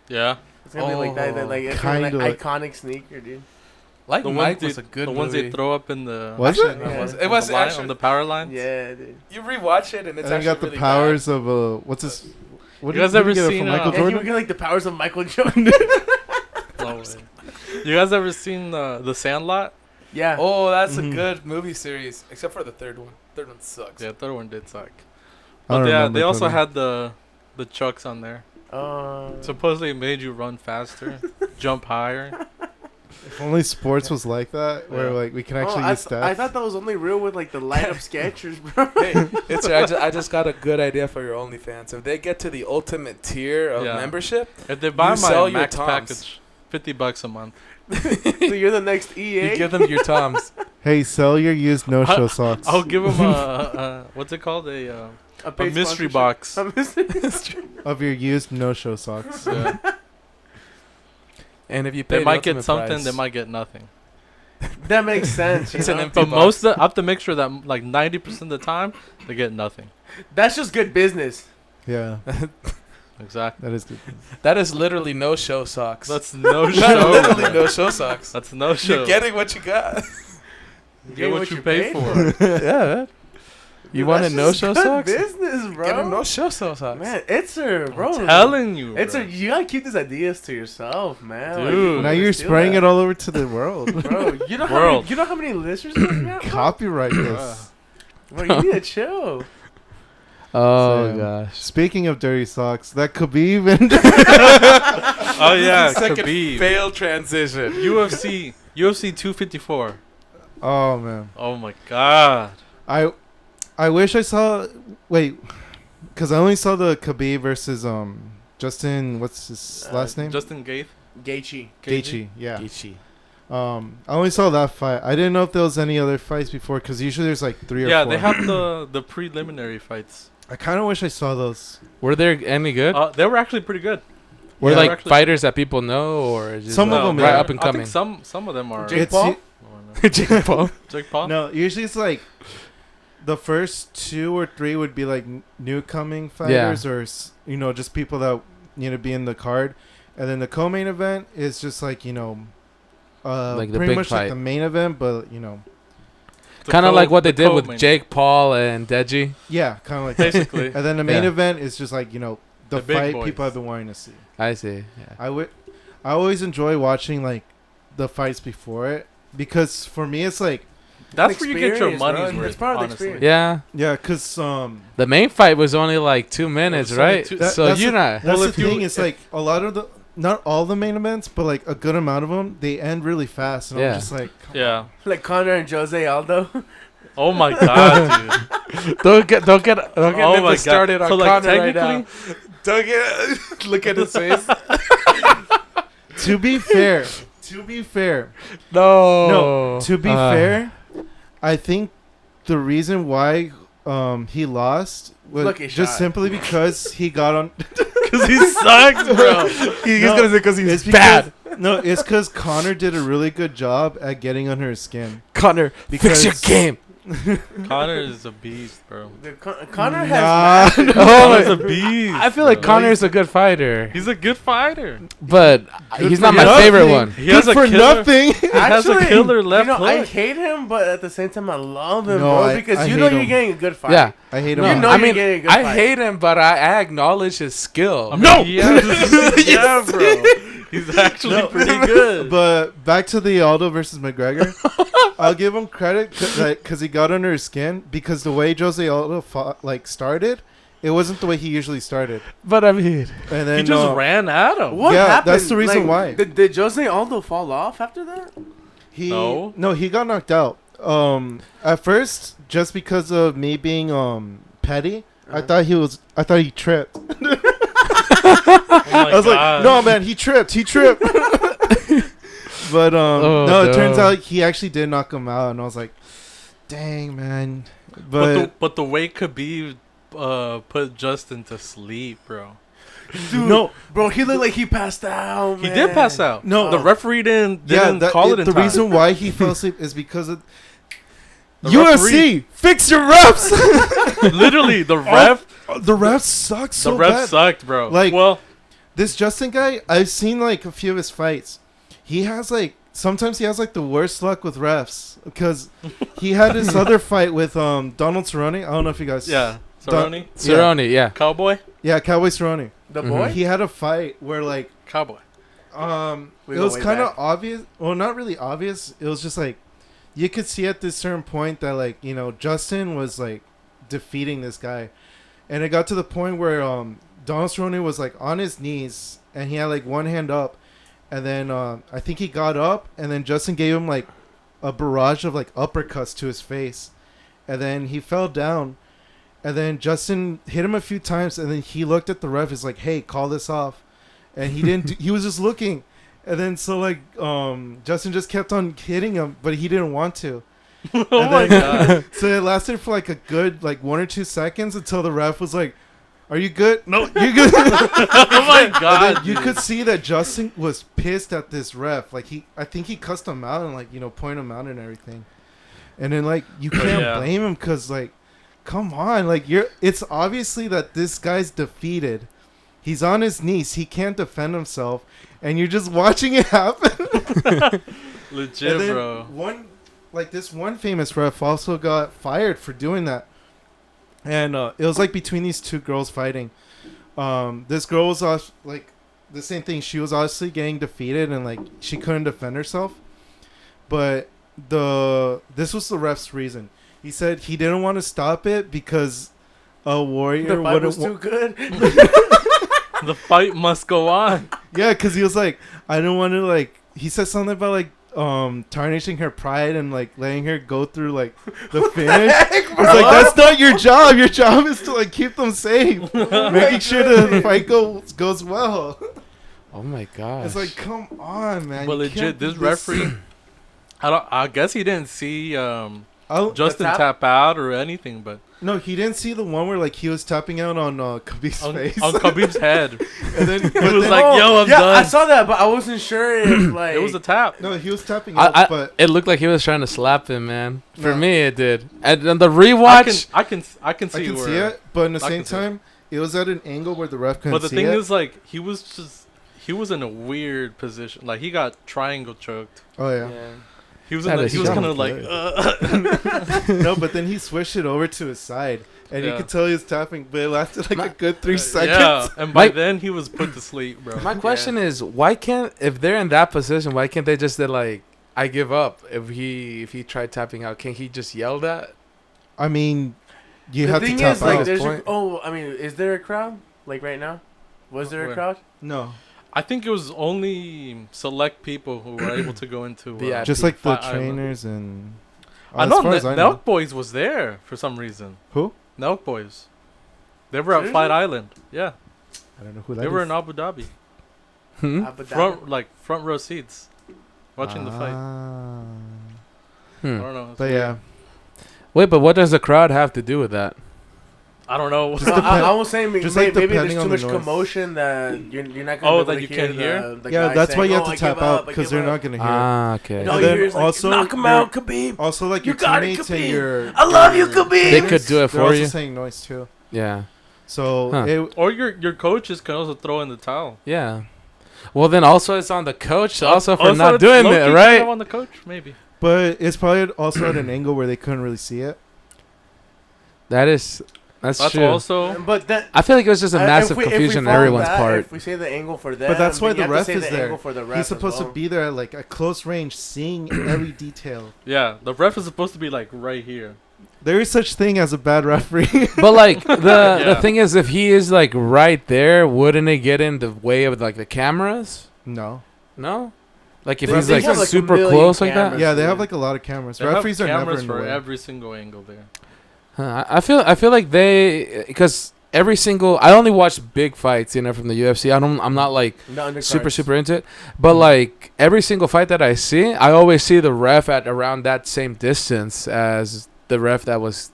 Yeah. It's gonna be like that. Like it's gonna be like iconic sneaker, dude. Like The Mike ones was a good The movie. ones they throw up in the. Was Actually, it? no, Yeah. it was on the line- actually on the power lines. Yeah, dude. You rewatch it and it's And actually they got the really powers of what's this? What You guys did ever he get it seen, from Michael Yeah, you Jordan? would get like the powers of Michael Jordan. No way. You guys ever seen the Sandlot? Yeah. Bad. Oh, that's Mhm. a good movie series, except for the third one. Third one sucks. Yeah, the third one did suck. I But don't yeah, remember they also Tony. had the chucks on there. Supposedly it made you run faster, jump higher. If only sports was like that, where Yeah. like we can actually use stats. I thought that was only real with like the light up Skechers, bro. Hey, it's I just got a good idea for your OnlyFans. If they get to the ultimate tier of Yeah. membership, If they buy You sell my your max Toms. package, $50 a month. So you're the next EA. you give them your Toms. Hey, sell your used no-show socks. I'll give them a what's it called? A paid mystery sponsorship. box. A mystery. Of your used no-show socks. Yeah. And if you pay They the might get ultimate something. price- They might get nothing. That makes sense. You It's an know? empty But box. I have to make sure that like 90% of the time they get nothing. That's just good business. Yeah, Exactly. that is good. That is literally no show socks. That's no Not show. literally man. no show socks. That's no show. You're getting what you got. You get what you pay for. Yeah, man. You Dude, want a that's no just show good socks? business, bro. Get a no show socks. Man, it's a bro. I'm telling you, It's bro. you gotta keep these ideas to yourself, man. Dude. Now you're spraying it all over to the world. bro. You know World. how many listeners we got? Bro? Copyright this. Bro, you need to chill. Oh So, gosh. Speaking of dirty socks, that Khabib and Oh yeah, Second Khabib. failed transition. UFC 254. oh man, Oh my god. I wish I saw. Wait, because I only saw the Khabib versus Justin. What's his last name? Justin Gaethje. Gaethje. Gaethje. Yeah. Ichi. I only saw that fight. I didn't know if there was any other fights before, because usually there's like 3 or 4. Yeah, they have the preliminary fights. I kind of wish I saw those. Were there any good? They were actually pretty good. Were yeah, like actually- fighters that people know, or just Some of like them, right yeah. up and I coming? think some of them are. Jake It's Paul? u- Jake Paul. Jake Paul. No, usually it's like the first 2 or 3 would be like new coming fighters, or just people that to be in the card, and then the co-main event is just like Like the pretty big much like fight. the main event, but The Kind of like what they the did with co-main. Jake Paul and Deji. yeah, kind of like that. Basically. And then the main Yeah. event is just like the The big fight boys. people have been wanting to see. I see. Yeah. I always enjoy watching like the fights before it, because for me it's like That's where you get your Experience, bro. money's It's worth. part of the honestly. experience. Yeah. yeah, because The main fight was only like 2 minutes, It was only right? two- So that's you're not. that's Well, the if you- thing. It's like a lot of the not all the main events, but like a good amount of them, they end really fast, and Yeah. I'm just like, Yeah. Like Conor and Jose Aldo. Oh my god, dude. Don't get Oh Nimbus my God. started on So, like, Conor right now. technically- Don't get look at his face. to be fair, No. no, to be fair, I think the reason why he lost was Lucky just shot. simply because he got on. Because he sucks, bro. He's No, gonna say because he's It's bad. No, it's because Connor did a really good job at getting under his skin. Connor, Because- fix your game. Connor is a beast, bro. Connor Nah. has. Oh, Connor's a beast. I feel like bro. Connor's a good fighter, He's a good fighter. but Good he's for not my nothing. favorite one. He has Good a for killer. nothing. He has a killer left I hook. hate him, but at the same time, I love him, No, bro. I Because you hate know him. you're getting a good fight. Yeah, I hate him. no, You know I you're mean, getting a good I fight. hate him, but I acknowledge his skill. I mean, yeah, bro. He's actually No, pretty good. But back to the Aldo versus McGregor, I'll give him credit because he got under his skin. Because the way Jose Aldo started, it wasn't the way he usually started. But I mean, And then He just ran at him. What Yeah, happened? that's the reason why. Did Jose Aldo fall off after that? he No. he got knocked out. At first, just because of me being petty, I thought he tripped. Oh my I was like, God. no, man, he tripped. But Oh, no, it turns no. out he actually did knock him out, and I was like, dang, man. But But the way Khabib put Justin to sleep, bro. Dude, No, bro, he looked like he passed out. He Man. did pass out. No. The referee didn't call it in the time. reason why he fell asleep is because of The UFC. Fix your refs. Literally, the ref, The refs suck so the ref bad. sucked, bro. Like- well, This Justin guy, I've seen like a few of his fights. He has like sometimes he has like the worst luck with refs because he had this other fight with Donald Cerrone. I don't know if you guys. yeah, Cerrone, Cerrone, yeah. Cowboy, Yeah, Cowboy Cerrone. The Mhm. boy. He had a fight where like Cowboy. it We go was way kind of back. obvious. Well, not really obvious. It was just like you could see at this certain point that like Justin was like defeating this guy, and it got to the point where Donald Cerrone was like on his knees and he had like one hand up, and then I think he got up and then Justin gave him like a barrage of like uppercuts to his face, and then he fell down, and then Justin hit him a few times, and then he looked at the ref. He's like, "Hey, call this off," and he didn't. He was just looking. And then so like Justin just kept on hitting him, but he didn't want to. Oh And my then- god. So it lasted for like a good like 1 or 2 seconds until the ref was like, "Are you good? No, you good." Oh my god. You dude. could see that Justin was pissed at this ref. Like I think he cussed him out and like point him out and everything. And then like you can't Yeah. blame him because like, come on, like it's obviously that this guy's defeated. He's on his knees. He can't defend himself, and you're just watching it happen. legit, And then bro. this one famous ref also got fired for doing that. And it was like between these two girls fighting. This girl was like the same thing. She was obviously getting defeated and like she couldn't defend herself. But this was the ref's reason. He said he didn't want to stop it because a warrior The fight was wouldn't. too good. The fight must go on. Yeah, because he was like, I don't want to like. He said something about like tarnishing her pride and like letting her go through like the finish. It's like that's not your job. Your job is to like keep them safe, making sure the fight goes well. Oh my gosh. It's like, come on, man. But You legit, can't do this referee, I guess he didn't see I'll- Justin tap? tap out or anything, but no, he didn't see the one where like he was tapping out on Khabib's on face. Khabib's head, And then, he was like, Oh, "Yo, I'm yeah, done." I saw that, but I wasn't sure if like It was a tap. no, he was tapping out, but it looked like he was trying to slap him, man. For No. me, it did. And the rewatch, I can see I can where, see it. But in the I same can see it. time, it was at an angle where the ref couldn't But the see thing it. is, like, he was in a weird position. Like, he got triangle choked. Oh yeah. He was That he is was so kind of like, No, but then he switched it over to his side, and you Yeah. could tell he was tapping, but it lasted like My- a good 3 seconds. yeah. And by Mike- then he was put to sleep, bro. my question is, why can't, if they're in that position, why can't they just say like, I give up? If he tried tapping out, can he just yell that? I mean, you the have to thing tap is, like, out. there's point. I mean, is there a crowd like right now? Was there a Where? crowd? No, I think it was only select people who were able to go into. VIP. just like the Flat Island. trainers and. I as know far as I know. Nelk Boys was there for some reason. Who? Nelk Boys. They were at Seriously? Fight Island. Yeah, I don't know who that they were is. in Abu Dhabi. Hmm? But Front row seats, watching the fight. Ah. I Hmm. don't know. It's But weird. yeah, Wait, but what does the crowd have to do with that? I don't know. Just No, depend- I was saying just, maybe, like, maybe depending there's on too the much noise. commotion that you're not Oh, gonna that you can't hear? the yeah, guy that's why saying, you have "Oh, to I tap give out up, I because give they're up." not gonna hear. Ah, okay. And all And you then hear is like, also knock him your- out, Khabib. Also, like You your got it, teammates and Khabib. your. I love you, your Khabib. They trainers, could do it they're for also you. saying noise too. Yeah. So Huh. it, Or your coaches can also throw in the towel. Yeah. Well, then also it's on the coach also for Also, not it's doing low-key it, kind right? of on the coach, maybe. but it's probably also at an angle where they couldn't really see it. That's That's true. also. But that. I feel like it was just a if massive we confusion on follow everyone's that, part. If we say the angle for them, But that's why then you the have to ref say is the there. angle for the ref He's as supposed well. to be there at like a close range, seeing every detail. Yeah, the ref is supposed to be like right here. There is such thing as a bad referee. But like the Yeah. thing is, if he is like right there, wouldn't it get in the way of like the cameras? No. No. Like if They- he's they like have, like, a super million close like that. cameras. Yeah, they have like a lot of cameras. They have Referees are never cameras in the for way. every single angle there. Huh, I feel like they, because every single, I only watch big fights, you know, from the UFC. I'm not like The undercards. super into it, but like every single fight that I see, I always see the ref at around that same distance as the ref that was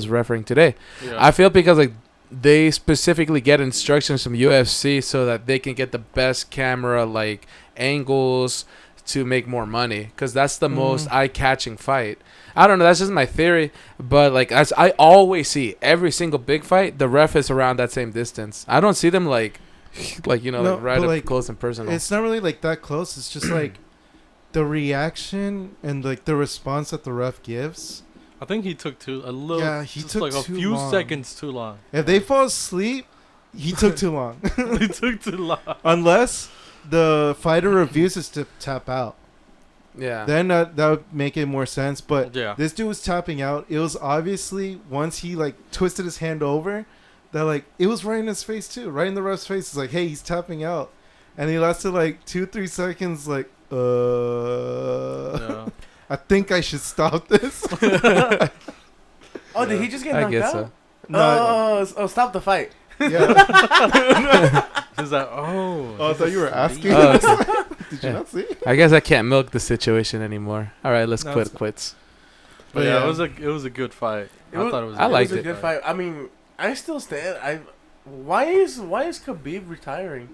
refereeing today. Yeah. I feel because like they specifically get instructions from UFC so that they can get the best camera like angles to make more money, because that's the most eye-catching fight. I don't know, that's just my theory, but like as I always see every single big fight, the ref is around that same distance. I don't see them like like No, like right but, up like, close and personal. It's not really like that close. It's just like the reaction and like the response that the ref gives. I think he took a little. Yeah, he just took like a too few long. seconds too long. If they fall asleep, he took too long. He took too long. Unless the fighter refuses to tap out. Yeah. Then that would make it more sense. But Yeah. this dude was tapping out. It was obviously, once he like twisted his hand over, that like it was right in his face too, right in the ref's face. It's like, hey, he's tapping out, and he lasted like 2-3 seconds. Like, Yeah. I think I should stop this. Oh, did he just get I knocked guess out? so. Oh, stop the fight. Yeah. He's like, oh. Oh, I thought you were asking. Oh, okay. Did you Yeah. not see? I guess I can't milk the situation anymore. All right, let's No, quit. it's- Quits. But yeah, it was a good fight. It I was- thought it was. I liked It was a it. good fight. I mean, I still stand. Why is Khabib retiring?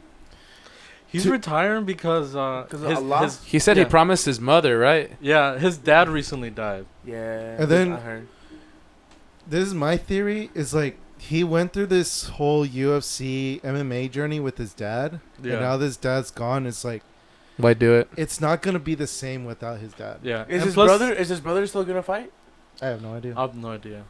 He's To- retiring because Because of Allah? He said he Yeah. promised his mother, right? his dad recently died. Yeah. And then- I heard. This is my theory. Is like he went through this whole UFC MMA journey with his dad, Yeah. and now this dad's gone. It's like Why do it? it's not gonna be the same without his dad. Yeah. Is And his plus- brother? Is his brother still gonna fight? I have no idea, I have no idea.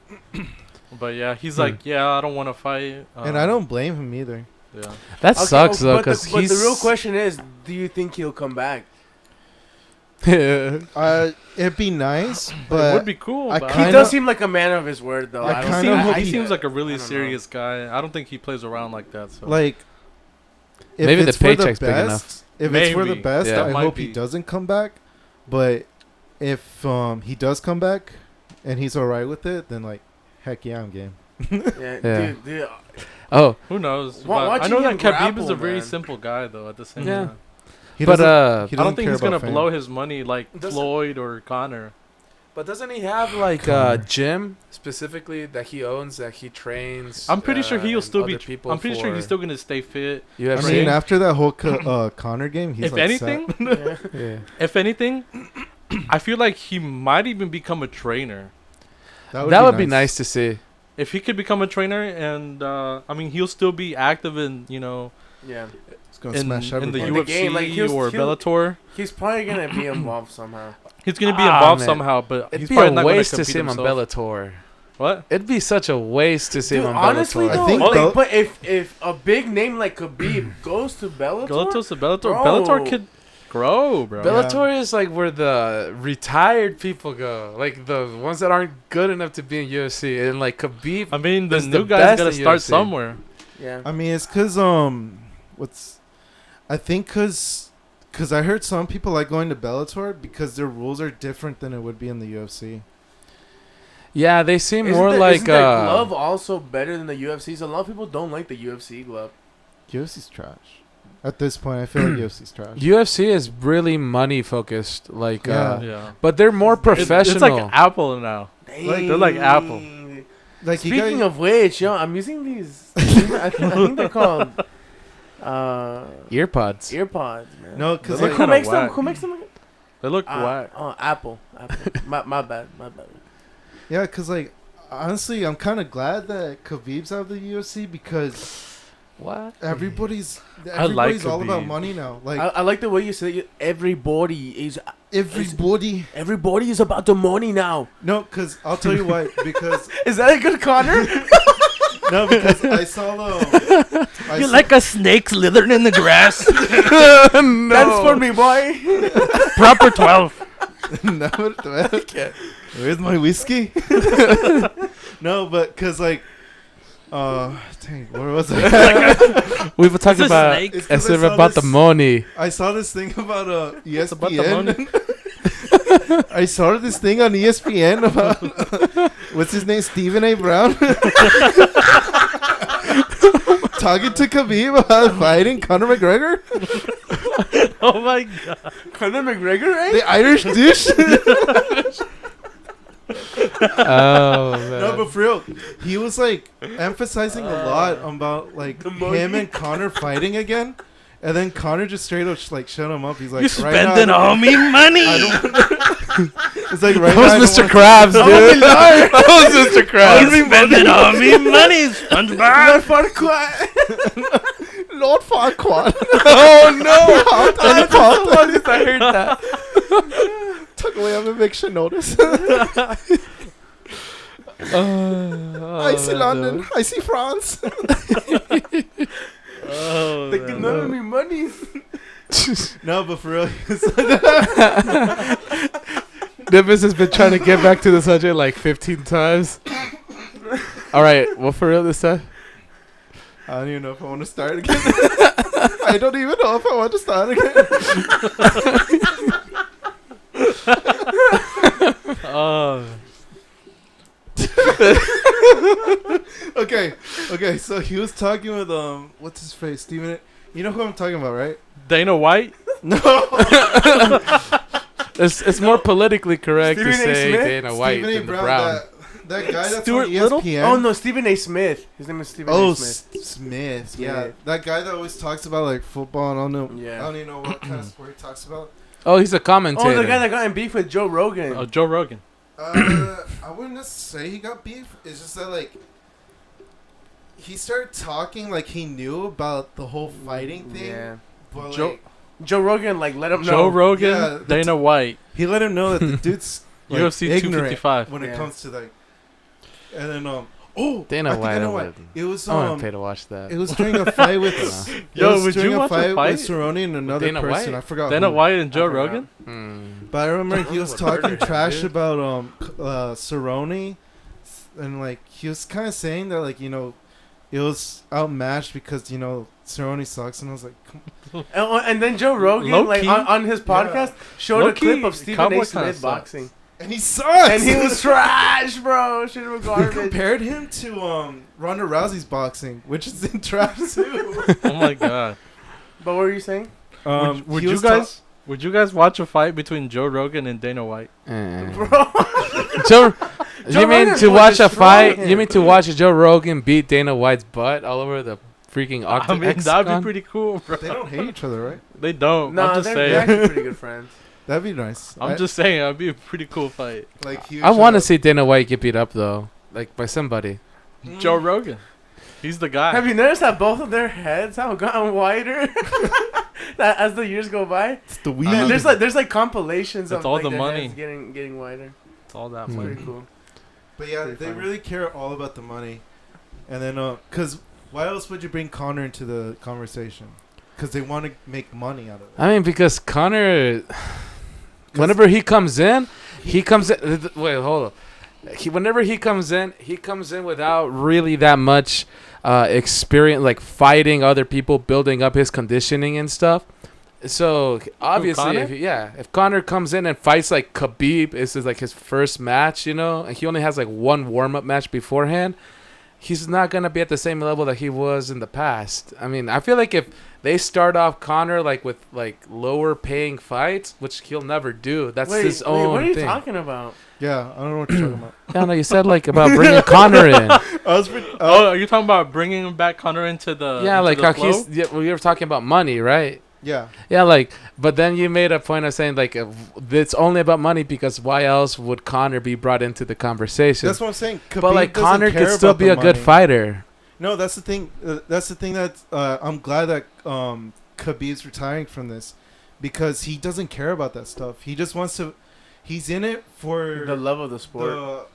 But yeah, he's like, yeah, I don't want to fight. and I don't blame him either. Yeah. That sucks though, but because but the real question is, do you think he'll come back? It'd be nice, It but would be cool. I but He kinda- does seem like a man of his word, though. I I he, don't kinda seems, hope he he- seems like a really I don't know. serious guy. I don't think he plays around like that. So like if Maybe the it's for paycheck's big best, enough. If it's for the Maybe. best, Yeah. I Might hope be. he doesn't come back. But if he does come back and he's alright with it, then like heck yeah, I'm game. Yeah, Yeah. Dude, Oh, who knows? Wa- But I watching know that him Khabib is grapple, a very man. simple guy, though. At the same Yeah. time, He but doesn't- I he don't doesn't think care he's gonna about fame. blow his money like Doesn't- Floyd or Connor. but doesn't he have like Connor. a gym specifically that he owns, that he trains? I'm pretty sure he'll and still be. other people I'm pretty sure for he's still gonna stay fit. I UFC? mean, after that whole Connor game, he's If like anything, set. yeah. yeah. if anything, I feel like he might even become a trainer. that That would be nice to see. If he could become a trainer, and I mean, he'll still be active in Yeah. He's gonna in, smash in the everybody. In the UFC game, like, or he'll- Bellator. He's probably gonna be involved somehow. He's gonna be Ah, involved man. somehow, but It'd he's be probably a not waste gonna to see him on himself. Bellator. What? It'd be such a waste to see Dude, him on honestly, Bellator. though, I think like, Bell- but if a big name like Khabib goes to Bellator, Bellator. Bro. Bellator could grow, bro. Bellator is like where the retired people go, like the ones that aren't good enough to be in UFC, and like Khabib. I mean, the is new the guy's best gotta in start UFC. somewhere. yeah. I mean, it's cause I think cause I heard some people like going to Bellator because their rules are different than it would be in the UFC. Yeah, they seem Isn't more the, like isn't the glove also better than the UFC's? A lot of people don't like the UFC glove. UFC's trash. At this point, I feel like UFC's trash. UFC is really money focused, like Yeah. Yeah. but they're more professional. It's like Apple now. Like- they're like Apple. Like you Speaking guys, of which, yo, I'm using these. I think they're called earpods. earpods, man. no, cause They're like, Who kinda makes them? whack. Who makes them? They look whack. Oh, Apple. my bad. My bad. yeah, cause like honestly, I'm kind of glad that Khabib's out of the UFC because What? everybody's like all about Khabib. money now. Like I like the way you say it. Everybody is about the money now. no, cause I'll tell you why. Because Is that a good Connor? no, because I saw the. I saw- a snake slithering in the grass. That's for me, boy. Proper 12. No, where's my whiskey? No, but cause like, dang, where was I? We were talking a about snake. It's 'cause it's I saw about the this- money. I saw this thing about ESPN. about the money. I saw this thing on ESPN about what's his name, Stephen A. Brown, talking to Khabib about fighting Conor McGregor, Oh my god. Conor McGregor, right? the Irish douche. Oh man. No, but for real, he was like emphasizing a lot about like The money. him and Connor fighting again, and then Connor just straight up like shut him up. He's like, You right now, spending all me money. It's like right That was now, I don't Mr. want- Krabs, dude. That was Mr. You Krabs. spending all me money, SpongeBob. Lord Farquaad. Oh no! And Pop I heard that. took away an eviction notice. I see London. I see France. Oh, They give none of me money. No, but for real, Nimbus has been trying to get back to the subject like 15 times. All right, what for real this time? I don't even know if I want to start again. I don't even know if I want to start again. Oh. Okay. So he was talking with what's his face, Steven. You know who I'm talking about, right? Dana White. No, It's more politically correct Stephen to A. say Smith? Dana White Stephen A. than the Brown. That guy that's Stuart on ESPN. Little? Oh no, Stephen A. Smith. His name is Stephen Oh, A. Smith. Smith. Yeah, Smith. that guy that always talks about like football and I don't know. Yeah. I don't even know what kind of sport he talks about. Oh, he's a commentator. Oh, the guy that got in beef with Joe Rogan. Oh, Joe Rogan. I wouldn't necessarily say he got beef. It's just that like he started talking like he knew about the whole fighting thing. Yeah. But Joe- like, Joe Rogan like let him know. Joe Rogan, Yeah, Dana White. he let him know that the dude's like, UFC ignorant 255. when it Yeah. comes to like. And then Dana I think White. I know I what. would- It was I want to pay to watch that. it was during a fight with Yo, it was would during you a watch a fight fight? with Cerrone and another Dana person. White? I forgot. Dana who. White and Joe forgot. Rogan. But I remember he was What talking murdered him, trash dude? about Cerrone, and like he was kind of saying that like it was outmatched because Cerrone sucks, and I was like, And then Joe Rogan Low like key. on his podcast showed Low a clip key, of Stephen Cowboy A. kinda Smith sucks. boxing. and he sucks, And he was trash, bro. Shit was He garbage. compared him to Ronda Rousey's boxing, which is in trash too. Oh my god. But what were you saying? Would he you was Would you guys watch a fight between Joe Rogan and Dana White? Bro. Joe, Joe you mean Rogan to would watch a destroy fight? him. You mean to watch Joe Rogan beat Dana White's butt all over the freaking I octagon? mean, that'd be pretty cool, bro. They don't hate each other, right? They don't. No, I'm just they're saying. actually pretty good friends. That'd be nice. I'm just saying, that'd be a pretty cool fight. like huge, I want to see Dana White get beat up though, like by somebody. Joe Rogan. He's the guy. Have you noticed that both of their heads have gotten wider as the years go by? It's the weed. There's like compilations It's of all like, the their money. heads getting wider. It's all that Hmm. money. Pretty cool. But yeah, Pretty they funny. really care all about the money. And then, because why else would you bring Connor into the conversation? Because they want to make money out of it. I mean, because Connor, whenever he comes in, he comes in. Wait, hold on. Whenever he comes in without really that much experience, like fighting other people, building up his conditioning and stuff. So obviously, Connor? if Connor comes in and fights like Khabib, this is like his first match, and he only has like one warm up match beforehand. He's not gonna be at the same level that he was in the past. I mean, I feel like if they start off Connor like with like lower paying fights, which he'll never do, that's his own what are you thing. talking about? Yeah, I don't know what you're talking about. Yeah, no, you said like about bringing Connor in. I was pretty, Oh, are you talking about bringing back Connor into the Yeah, into like the how flow? he's. Yeah, we were talking about money, right? yeah. Yeah, like, but then you made a point of saying like it's only about money because why else would Connor be brought into the conversation? That's what I'm saying. but Khabib like doesn't Connor care could still about be the a good money. fighter. No, that's the thing. That's the thing that I'm glad that Khabib's retiring from this because he doesn't care about that stuff. He just wants to. He's in it for The love of the sport.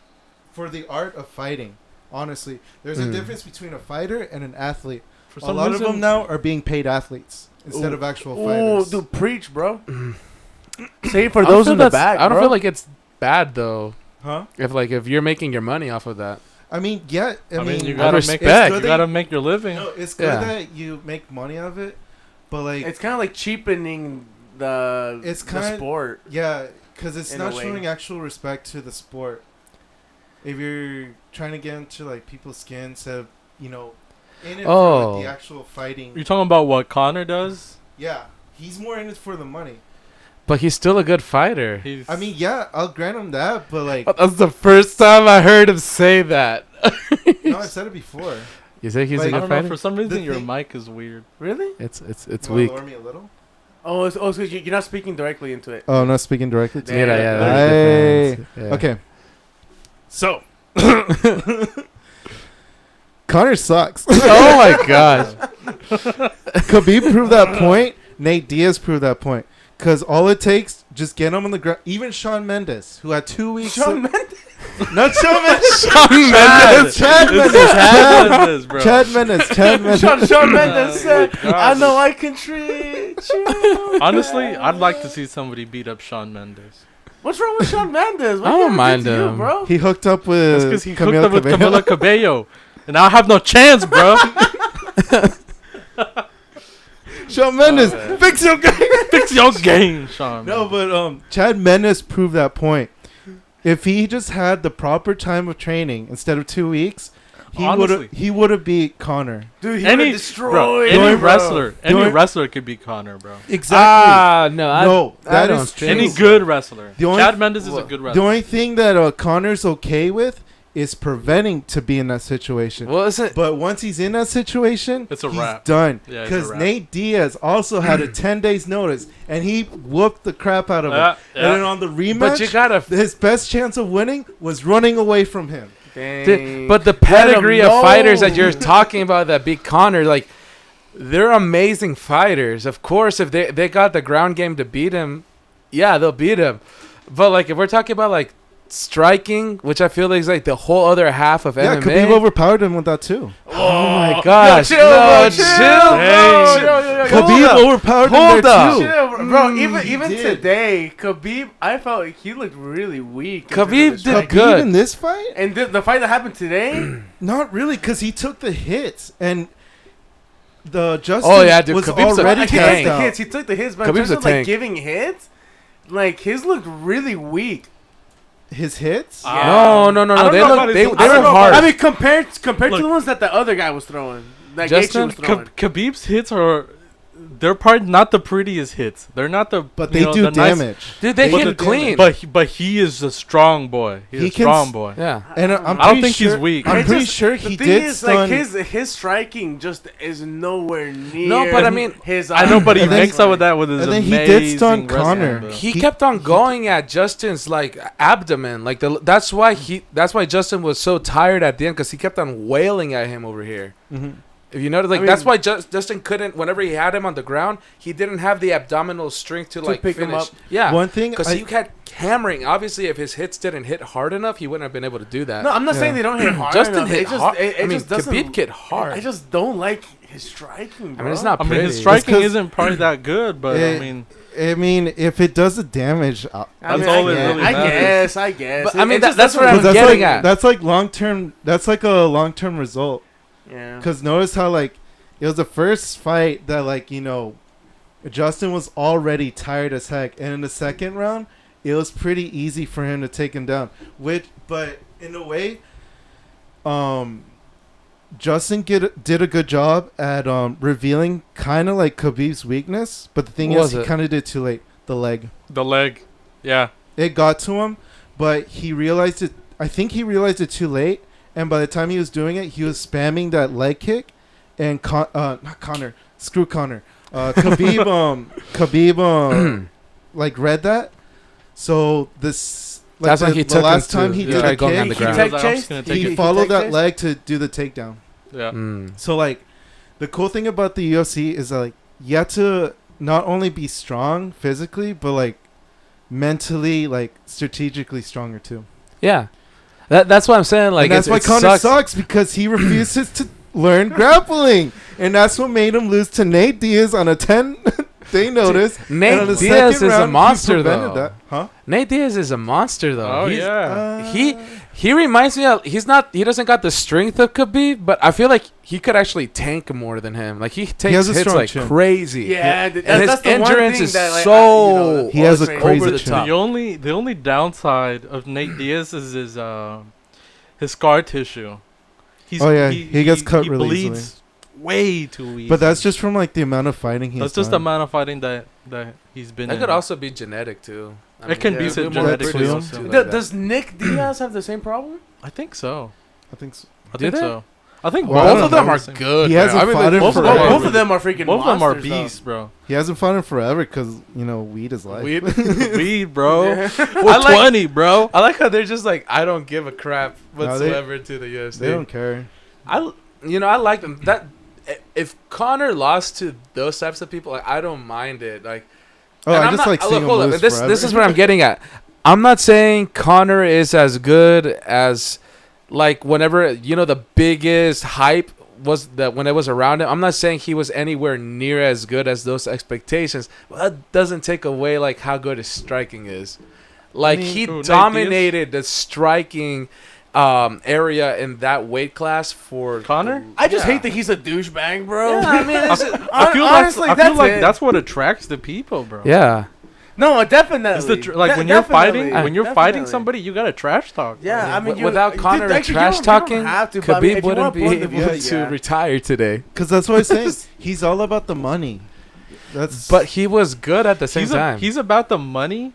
for the art of fighting. Honestly, there's a Mm. difference between a fighter and an athlete. For A some lot of reason- them now are being paid athletes instead of actual Oh, fighters. dude, preach, bro. Say it for I don't those feel in the that's- back. I don't bro. feel like it's bad though. Huh? If you're making your money off of that. I mean, yeah. I mean, you I gotta respect. make It's good you that gotta make your living. No, it's good Yeah. that you make money out of it, but like, it's kind of like cheapening the It's the kinda- sport. yeah, because it's in a not way. showing actual respect to the sport. If you're trying to get into like people's skin instead of in it for Oh. like, the actual fighting, You're talking about what Connor does? yeah, he's more in it for the money. But he's still a good fighter. He's, I mean, yeah, I'll grant him that, but like, That's the first time I heard him say that. no, I said it before. You think he's Like, a I good don't know. fighter? For some reason, The your thing- mic is weird. Really? It's You wanna weak. lower me a little? Oh, it's because you're not speaking directly into it. Oh, I'm not speaking directly to Yeah, you. Yeah, Hey. different. Yeah. Okay. So, Connor sucks. Oh my gosh. Khabib proved that point. Nate Diaz proved that point. Because all it takes, just get him on the ground. Even Shawn Mendes, who had 2 weeks. Shawn Mendes. Not Shawn Mendes. Shawn Mendes. Chad Mendes. Chad Mendes, bro. Chad Mendes. Chad Mendes. Shawn Mendes said, God. "I know I can treat you." Honestly, I'd like to see somebody beat up Shawn Mendes. What's wrong with Shawn Mendes? What I don't did he mind do to you, him. bro. He hooked up with That's because he hooked Camila up with Cabello. Camila Cabello, and I have no chance, bro. Shawn Mendes, fix your game. Fix your game, Shawn. No, Mendes. but Chad Mendes proved that point. If he just had the proper time of training instead of 2 weeks, Honestly. he would have beat Connor. Dude, he any would've destroyed bro, him, any bro. any wrestler could beat Connor, bro. Exactly. No, No, I that don't is think true. Any good wrestler. The only- Chad Mendes is a good The wrestler. only thing that Connor's okay with is preventing to be in that situation. Well, isn't But once he's in that situation, It's a he's wrap. done. Yeah, it's a Because wrap. Nate Diaz also had a 10 days notice, and he whooped the crap out of him. Yeah. And then on the rematch, but you gotta his best chance of winning was running away from him. Dang. But the pedigree of fighters that you're talking about that beat Connor, like, they're amazing fighters. Of course, if they got the ground game to beat him, yeah, they'll beat him. But, like, if we're talking about, like, striking, which I feel like is, like, the whole other half of Yeah, MMA. Khabib overpowered him with that too. Oh, my Yo, gosh. chill, No, bro, chill, Dang. bro. Khabib overpowered him Hold there up. too. Chill, bro. he Even did. today, Khabib, I felt like he looked really weak. Khabib did Khabib good. in this fight? And the fight that happened today, Not really, because he took the hits and the Justin Oh, yeah, dude, was Khabib's a already he tank. took the out. hits. He took the hits, but Khabib's in terms a of like tank. giving hits, like his looked really weak. His hits? Ah. No, no, no, I no. don't They know look. about They his- were I don't know hard. I mean, compared to Look. the ones that the other guy was throwing, that Justin? Gaethje was throwing. Khabib's hits are, they're probably not the prettiest hits. They're not the, But you they know, do the nice- damage. Dude, they But hit the- clean. but he is a strong boy. He's He a can strong s- boy. yeah. And I'm I don't pretty think sure, he's weak. I'm It's pretty just- sure the he thing did is, stun. like his striking just is nowhere near. No, but I mean, his. I know, but he And then- makes up with that with his and then he amazing did stun wrestling, Connor. bro. He kept on going at Justin's like abdomen, like that's why Justin was so tired at the end because he kept on wailing at him over here. Mhm. If you notice, like I mean- that's why Justin couldn't. Whenever he had him on the ground, he didn't have the abdominal strength to like pick him finish. up. Yeah, One thing, because he had hammering. Obviously, if his hits didn't hit hard enough, he wouldn't have been able to do that. No, I'm not saying Yeah. they don't hit hard. Justin enough. hit It just, hard. It I mean, just doesn't. Khabib hit hard. I just don't like his striking. Bro. I mean, it's not I mean, pretty. his striking 'cause- isn't probably that good, but Eh, I mean, if it does the damage, That's all it really I matters. guess. But, I mean, It just that's doesn't what I'm look- that's getting like at. that's like long term. That's like a long term result. Yeah. Because notice how like it was the first fight that like Justin was already tired as heck, and in the second round it was pretty easy for him to take him down. But in a way, Justin did a good job at revealing kind of like Khabib's weakness. But the thing What is, was he it? kind of did too late. The leg. the leg, yeah. It got to him, but he realized it. I think he realized it too late, and by the time he was doing it, he was spamming that leg kick, and not Connor, screw Connor, Khabib, like read that. So this, like That's why he the took last him time to- he yeah. did Tried a going on the kick, ground. He was Tech like, I'm chase? just gonna take he it. He followed tech that chase? leg to do the takedown. Yeah. Mm. So like, the cool thing about the UFC is that, like, you have to not only be strong physically, but like mentally, like strategically stronger too. Yeah, that's what I'm saying. Like and that's why it Connor sucks. sucks because he refuses to learn grappling, and that's what made him lose to Nate Diaz on a 10-day notice. And on Nate the Diaz second is a round, he monster prevented though. that. Huh? Nate Diaz is a monster though. Oh He's- yeah. He reminds me of he doesn't got the strength of Khabib, but I feel like he could actually tank more than him. Like he takes has a hits strong like chin. crazy. Yeah, And his that's the one endurance thing is that, like, so He has a over crazy the chin. top. The only downside of Nate Diaz is his scar tissue. Oh, yeah, he gets cut he really bleeds way too easy. But that's just from like the amount of fighting he's that's just the done. amount of fighting that he's been. That could also be genetic too. It can be we're more genetic predisposed too. to like that. Does Nick Diaz have the same problem? I think so. I think so. I Do think they? so. I think Well, I Both don't of them know. are good. He man. hasn't I mean, fought they- in both of forever. them Both of them are freaking Both of them are monsters, though. beasts, bro. He hasn't fought in forever because weed is life. Weed. Weed, bro. Yeah. 420, bro. I like how they're just like, I don't give a crap No, they- whatsoever to the UFC. They don't care. I like them. That if Connor lost to those types of people, like, I don't mind it. Like, Oh, and I I'm just not- like look, seeing him hold up. lose This forever. is what I'm getting at. I'm not saying Connor is as good as like whenever the biggest hype was that when it was around him. I'm not saying he was anywhere near as good as those expectations. But that doesn't take away like how good his striking is. Like he Who, Nate dominated the striking area in that weight class for Connor? I just Yeah. hate that he's a douchebag, bro. Yeah, I mean, I feel honestly, like it. that's what attracts the people, bro. yeah. No, definitely. It's the like when you're fighting, Definitely. when you're fighting Definitely. somebody, you gotta trash talk. bro. Yeah, I mean, Without Connor actually, trash you don't talking, have to, but I mean, Khabib if you wouldn't want be point of able view, to yeah. retire today. Because that's what I'm saying. He's all about the money. That's But he was good at the same time. He's about the money,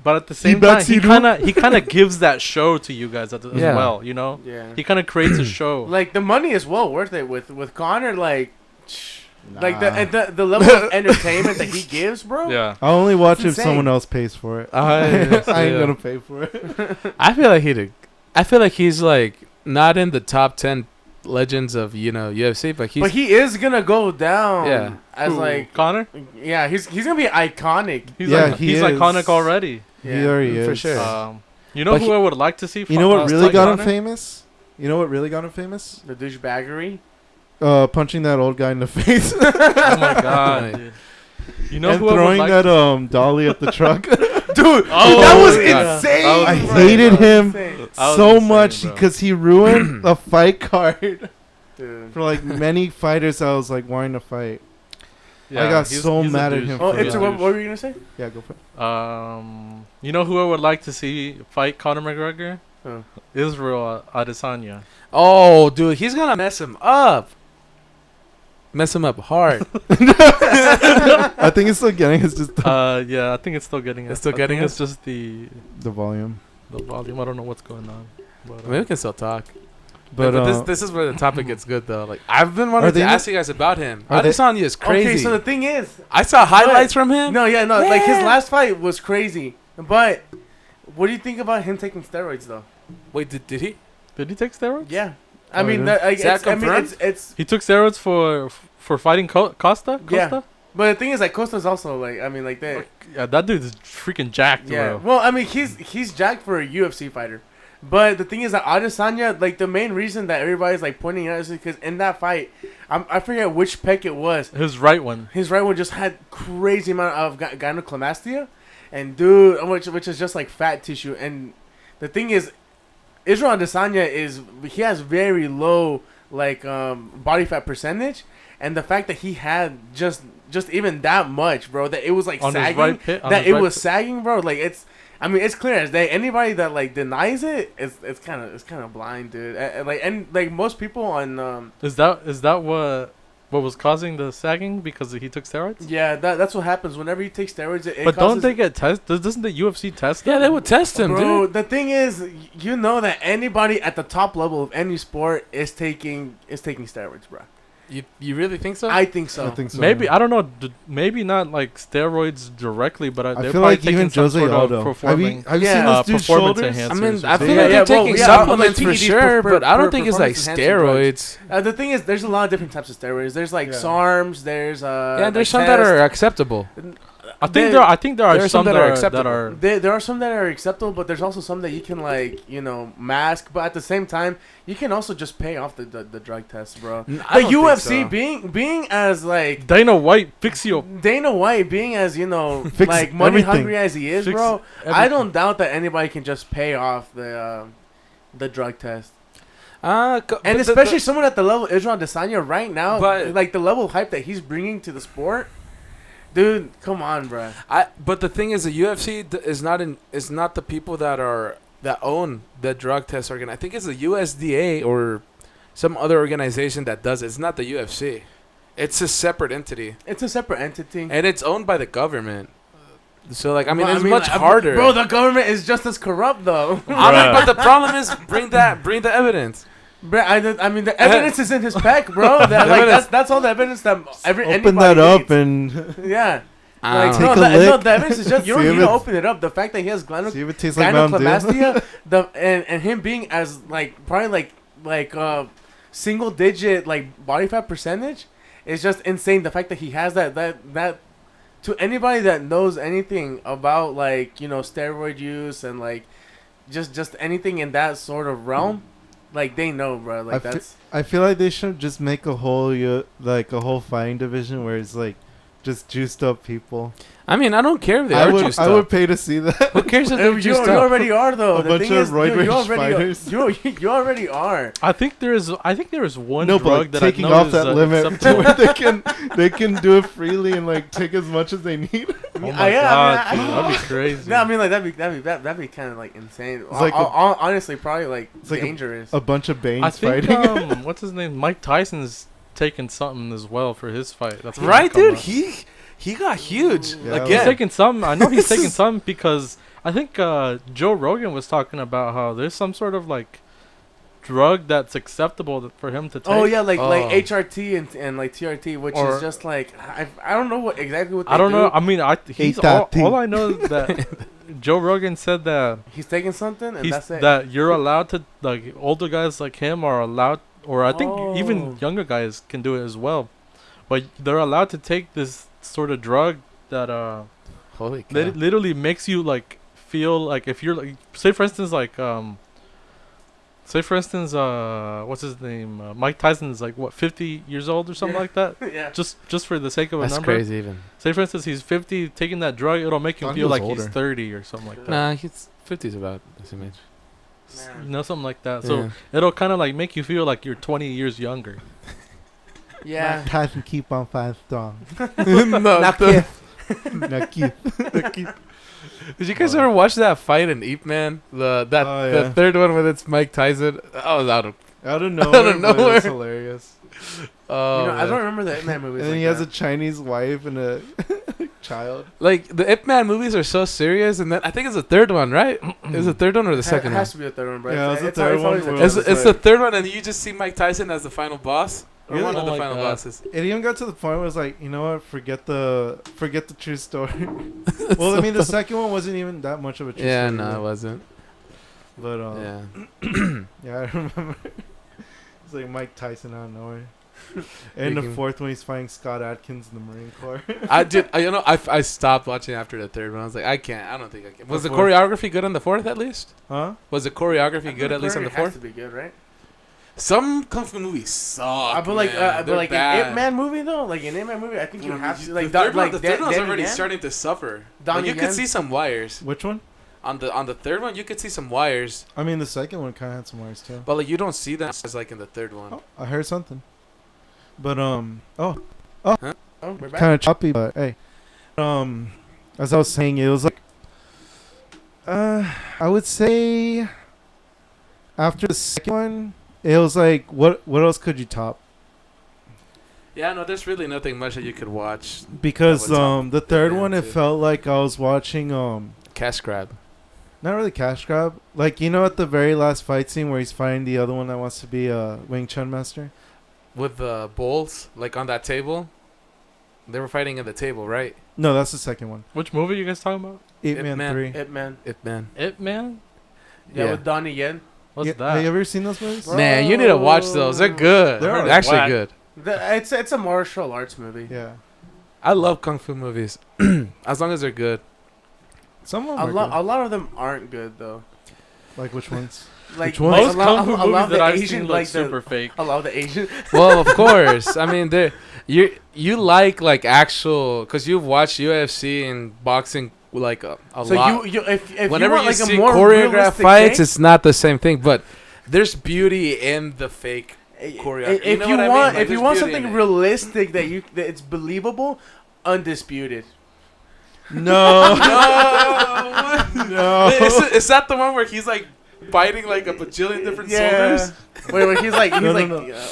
but at the same time, bets he you do. kind of gives that show to you guys as Yeah. well. You know, Yeah. he kind of creates a show. Like the money is well worth it with Connor. Like Nah. the level of entertainment that he gives, bro. Yeah, I'll only watch if It's insane. someone else pays for it. I I ain't gonna pay for it. I feel like I feel like he's like not in the top 10 legends of UFC, but But he is gonna go down. Yeah. As Who, like Connor. yeah, he's gonna be iconic. He's Yeah, like, he he's is. iconic already. He already for is. sure. You know But who I would like to see? You know what really fight got him Connor? famous? You know what really got him famous? The douchebaggery. Punching that old guy in the face Oh my god, dude. You know and who I would throwing like that to dolly at the truck. Dude, Oh, that was yeah. insane. That was I insane, hated bro. him Insane. That was so insane, much bro. because he ruined a fight card Dude. for like many fighters I was like wanting to fight. Yeah, I got he's- so he's a mad at douche. him Oh, for He's it's a that. what, douche. what were you gonna say? Yeah, go for it. You know who I would like to see fight Conor McGregor? Huh. Israel Adesanya. Oh, dude, he's gonna mess him up. Mess him up hard. I think it's still getting. It's just Yeah, I think it's still getting. It's still I getting think us? It's just the volume. volume. I don't know what's going on. But, I mean, we can still talk. But, But this is where the topic gets good though. Like I've been wanting Are they to not- ask you guys about him. Are they- Adesanya is crazy. Okay, so the thing is, I saw highlights from him. no, yeah, no, like his Man. last fight was crazy. But what do you think about him taking steroids though? Wait, did he? did he take steroids? Yeah, I Oh, mean, yeah. like, Is that it's, I mean, confirmed? it's. He took steroids for fighting Costa. Yeah. Costa? But the thing is, like Costa's also like, I mean, like that. Yeah, that dude's freaking jacked, Yeah. bro. Well, I mean, he's jacked for a UFC fighter. But the thing is that Adesanya, like the main reason that everybody's like pointing out is because in that fight, I forget which pec it was. His right one. His right one just had crazy amount of gynecomastia, and dude, which is just like fat tissue. And the thing is, Israel Adesanya he has very low like body fat percentage, and the fact that he had just even that much, bro, that it was like On his sagging, right pit- on that his it right was pit. sagging, bro. Like it's clear as day. Anybody that like denies it, it's kind of blind, dude. And most people on Is that what was causing the sagging because he took steroids? yeah, that's what happens whenever you take steroids. It But causes, don't they get tested? Doesn't the UFC test Yeah, them? they would test him, bro, dude. the thing is, you know that anybody at the top level of any sport is taking steroids, bro. You really think so? I think so. I think so. Maybe I don't know. Maybe not like steroids directly, but I they're feel probably like taking even some Jose sort of Aldo. Have you performing. have you Yeah. seen this dude's Performance shoulders? enhancers. I mean, or I feel something. like Yeah, they're well, taking yeah, supplements like for PEDs, sure, but I don't think it's like performance enhancing steroids. The thing is, there's a lot of different types of steroids. There's like Yeah. SARMs. There's Yeah, there's like some that Test. are acceptable. I think there are there are some that are that acceptable. are. There are some that are acceptable, but there's also some that you can like mask. But at the same time, you can also just pay off the drug test, bro. I The don't think UFC so. being as like Dana White, fix your Dana White being as Fix like money everything. hungry as he is, Fix bro. I everything. don't doubt that anybody can just pay off the drug test. And especially someone at the level of Israel Adesanya right now, But- like the level of hype that he's bringing to the sport, dude. Come on, bro. But the thing is, the UFC is not the people that own the drug test organ. I think it's the USDA or some other organization that does it. It's not the UFC. It's a separate entity, It's a separate entity. and it's owned by the government. So like, I mean, Well, it's much harder. Bro, the government is just as corrupt though. I mean, but the problem is bring the evidence. Bro, I mean, the evidence is in his pack, bro. That's all the evidence that Open anybody that up needs. and Yeah. I Take don't a know. lick. The evidence is just you don't See if need to it's- open it up. The fact that he has see if it tastes like Mountain Dew. gynecomastia, and him being as like probably single digit like body fat percentage is just insane. The fact that he has that to anybody that knows anything about like, you know, steroid use and like just anything in that sort of realm, like they know, bro. Like I feel like they should just make a whole fighting division where it's like just juiced up people. I mean, I don't care if they are juiced I up. would pay to see that. Who cares if they're you juiced up? already are though. A The bunch thing of is, roid you rage already fighters. you already are. I think there is one No, drug but that taking I've off noticed that limit to acceptable. where they can do it freely and like take as much as they need. Oh my Yeah, god, I mean, dude, that'd be crazy. No, I mean like that'd be kind of like insane. It's like Honestly, probably like it's like dangerous. A bunch of Banes I think fighting. what's his name? Mike Tyson's taking something as well for his fight. That's gonna Right, come dude. up. He got huge Yeah. He's again. taking some. I know he's taking some because I think Joe Rogan was talking about how there's some sort of like drug that's acceptable for him to take. Oh yeah, like Oh. HRT and like TRT, which Or- is just like I don't know exactly what they I don't do. know. I mean, he's HRT. all I know is that Joe Rogan said that He's taking something and that's it. that you're allowed to, like, older guys like him are allowed, or I think even Oh. younger guys can do it as well, but they're allowed to take this sort of drug that Holy cow. literally makes you like feel like if you're like, say for instance what's his name, Mike Tyson's like what 50 years old or something Yeah. like that. Yeah. Just for the sake of a That's number. crazy even. Say for instance he's 50, taking that drug, it'll make him Thought he feel was like he's older. 30 or something like that. Nah, he's 50's about the same age. You know, something like that. So Yeah. it'll kind of like make you feel like you're 20 years younger. Yeah. Tyson keep on five strong. No, Not the- Not keep. Did you guys ever watch that fight in Eep Man? Oh, The yeah. third one with it's Mike Tyson. That was out of. Out of nowhere. But nowhere. it's hilarious. Oh, You know, I man. don't remember the Hitman movies. And then like he has a that. Chinese wife and a child. Like the Ip Man movies are so serious, and then I think it's the third one, right? Is the third one or the second It one? has to be the third one, bro. Yeah, it's the It's third always one a where It's, choice. it's the third one, and you just see Mike Tyson as the final boss, or Really? one of Oh the my final God. bosses. It even got to the point where it's like, you know what? Forget the true story. Well, I mean, the second one wasn't even that much of a true Yeah, story. no, it either. wasn't. But Yeah. yeah, I remember. It's like Mike Tyson out of nowhere. And the Making- fourth one, he's fighting Scott Adkins in the Marine Corps. I stopped watching after the third one. I was like, I don't think I can. Was the The fourth. choreography good on the fourth at least? Huh? Was the choreography good at least on the It has fourth? to be good, right? Some kung fu movies suck. But like, man. They're an bad. Ip Man movie though, like an Ip Man movie, I think you have to The like third one, like the third one's Danny already Yen? starting to suffer. Donnie Like, you Yen? could see some wires Which one? on the third one. You could see some wires, I mean, the second one kind of had some wires too. but like you don't see that as like in the third one. Oh, I heard something. But Oh, we're back. kind of choppy. But hey, as I was saying, it was like, I would say, after the second one, it was like, what else could you top? Yeah, no, there's really nothing much that you could watch. Because That would top the third the one, it too. felt like I was watching Cash grab. not really cash grab, like, you know, at the very last fight scene where he's fighting the other one that wants to be a Wing Chun master. With the bowls, like on that table. They were fighting at the table, right? No, that's the second one. Which movie you guys talking about? Ip Ip Man Man. 3. Ip Man. Ip Man. It Man. Yeah, with Donnie Yen. What's Yeah, that? have you ever seen those movies? Bro. Man, you need to watch those. They're good. They're They're actually whack. good. It's a martial arts movie. Yeah. I love kung fu movies, as long as they're good. Some of A them are lot, good. a lot of them aren't good though. Like which ones? Like Which ones? Most a lot- kung fu a lot movies of that the I've Asian, seen look like super the, fake. a lot of the Asian. Well, of course. I mean, you like actual, because you've watched UFC and boxing like a So lot. if Whenever you, want, you like, see a more choreographed realistic fights, take, it's not the same thing. But there's beauty in the fake. choreography. You If know you what I mean? want, Like, if you there's want beauty in something it. realistic that it's believable, Undisputed. No. No, No. is that the one where he's like biting like a bajillion different Yeah. soldiers. Wait, he's like, No.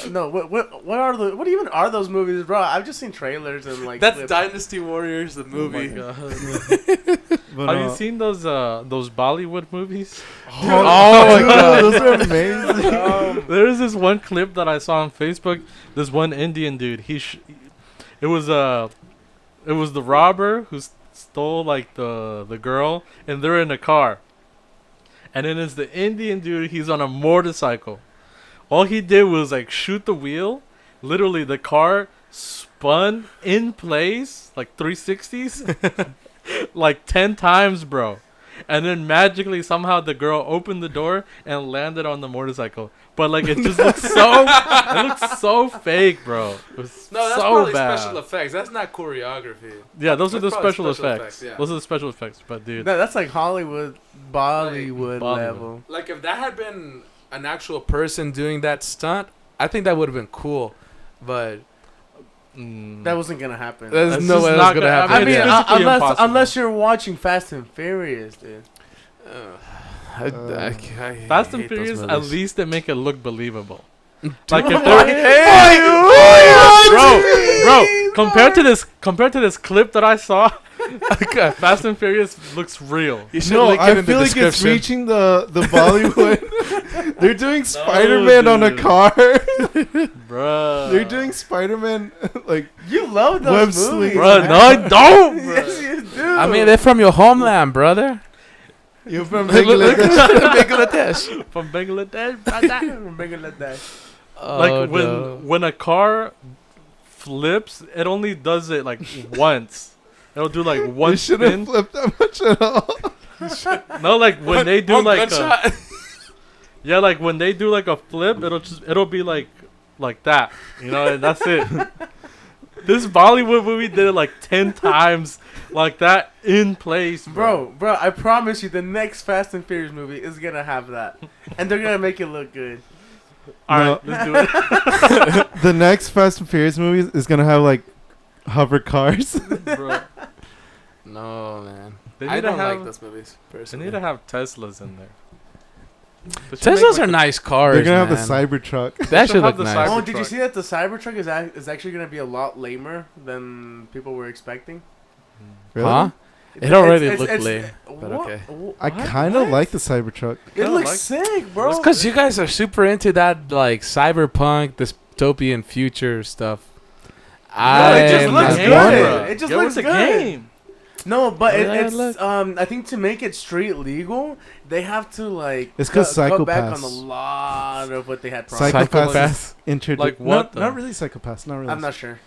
no. What even are those movies, bro? I've just seen trailers and like. That's clips. Dynasty Warriors, the movie. Oh my But, Have you seen those Bollywood movies? Oh my god, those are amazing. There's this one clip that I saw on Facebook. This one Indian dude. It was the robber who stole like the girl, and they're in a car. And then it's the Indian dude. He's on a motorcycle. All he did was like shoot the wheel. Literally, the car spun in place like 360s, like 10 times, bro. And then magically, somehow, the girl opened the door and landed on the motorcycle. But like, it just looks so fake, bro. It was No, that's so probably bad. special effects. That's not choreography. Yeah, those are the That's probably special special effects. effects, yeah. Those are the special effects. But dude, That's like Bollywood Bollywood. level. Like if that had been an actual person doing that stunt, I think that would have been cool. But That wasn't gonna happen. there's That's no just way not that's gonna gonna happen. I mean, it's yeah. physically impossible. unless you're watching Fast and Furious, dude. I Fast and hate those Furious, at movies. least they make it look believable. Dude, Like if what? bro, compared to this clip that I saw, Fast and Furious looks real. You should No, link it I in the feel like it's description. reaching the Bollywood. They're doing Spider-Man on a dude. car. Bruh. They're doing Spider-Man like You love Web those sleeve. movies, Bruh, man. no, I don't, Yes, bruh. you do. I mean, they're from your homeland, brother. you're from Look Bangladesh. at Bangladesh. From Bangladesh, brother. From Bangladesh. Like when a car flips, it only does it like once. It'll do like one They shouldn't spin. flip that much at all. No, like when they do one like gunshot. yeah, like when they do like a flip, it'll be like that, you know, and that's it. This Bollywood movie did it like 10 times like that in place, Bro, I promise you, the next Fast and Furious movie is gonna have that, and they're gonna make it look good. All No. right, let's do it. The next Fast and Furious movie is gonna have like hover cars. Bro, No, man. they I need to don't like have those movies. they Personally. need to have Teslas in there. They should Teslas make, are nice cars. They're gonna have the man. Cybertruck. That should should have look the nice. Oh, did you Cybertruck. see that the Cybertruck is actually gonna be a lot lamer than people were expecting? Really? Huh? It already looked lame, but okay. I kind of like the Cybertruck. It Kinda looks like- sick, bro. It's because you guys are super into that like cyberpunk, dystopian future stuff. No, it just I'm looks not good. doing bro. It just Give looks us a good. game. No, but Yeah, it's look. I think to make it street legal, they have to like It's 'cause cut back on psychopaths. a lot of what they had promised. Psychopaths introduced. Like what, Not though? really psychopaths. Not really. I'm not sure.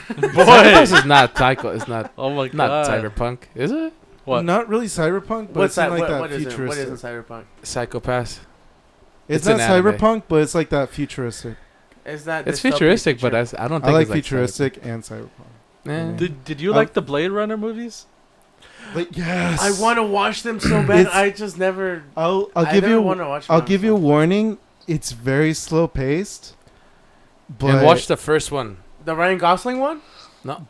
This is not psycho. It's not Oh my god. not cyberpunk, is it? What? Not really cyberpunk, but What's it's in that? like that What is it? What futuristic. isn't cyberpunk? Psychopath. It's It's not an anime. cyberpunk, but it's like that futuristic. Is that It's dystopian futuristic, but future? I don't I think like it's futuristic and cyberpunk. cyberpunk. Did you Um, like the Blade Runner movies? Like yes, I want to watch them so bad. It's- I just never. I'll I give never you. want to watch. I'll them give you a myself. warning. It's very slow paced. But And watch the first one. the Ryan Gosling one.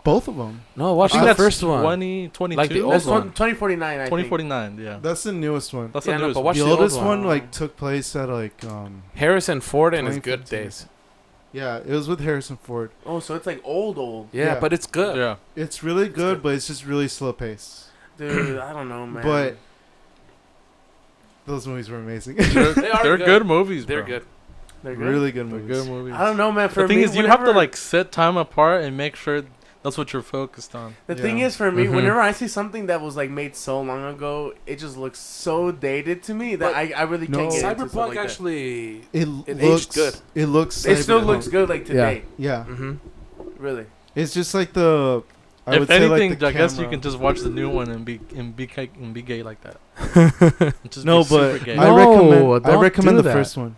both of them. No, watch I think the that's first one. 2022. Like the old That's one. 2049. I think. 2049, yeah. That's the newest one. That's Yeah, the no, newest but one. watch The the old oldest one. one like took place at like Harrison Ford in his good 2015. days. yeah, it was with Harrison Ford. Oh, so it's like old. Yeah, Yeah. but it's good. Yeah. It's really good, good. but it's just really slow paced. Dude, I don't know, man. But those movies were amazing. They're, They are they're good. good movies, They're bro. good. they're good. really good They're movies. good movies. I don't know, man. For The thing me, is, you have to whenever- like set time apart and make sure that's what you're focused on. The thing Yeah. is, for me, Mhm. whenever I see something that was like made so long ago, it just looks so dated to me that But I really no, can't get into something Cyberpunk like actually. It, It looks aged good. It looks. that. It still cyberpunk. looks good like today. Yeah, Mm-hmm. Really. it's just like the. I If would say anything, like the I guess you camera. can just watch the new one and be gay like that. Just No, be super but gay. I No, recommend. I don't recommend do the that. first one.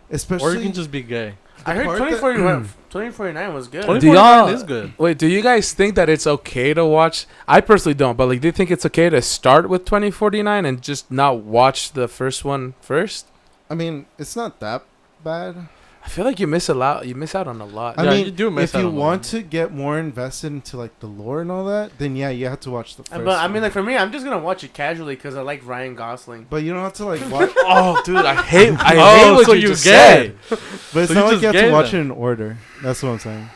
Especially. or you can just be gay. I heard part that- 2049 was good. 2049 is good. Wait, do you guys think that it's okay to watch? I personally don't, but like, do you think it's okay to start with 2049 and just not watch the first one first? I mean, it's not that bad. I feel like you miss a lot. You miss out on a lot. I Yeah, mean, you do miss if out you on a want lot. to get more invested into like the lore and all that, then yeah, you have to watch the first. But I one. mean, like for me, I'm just gonna watch it casually because I like Ryan Gosling. But you don't have to like watch. Oh, dude, I hate Oh, what so you you just gay. said. But it's So not you like just you have to gay watch then. it in order. That's what I'm saying.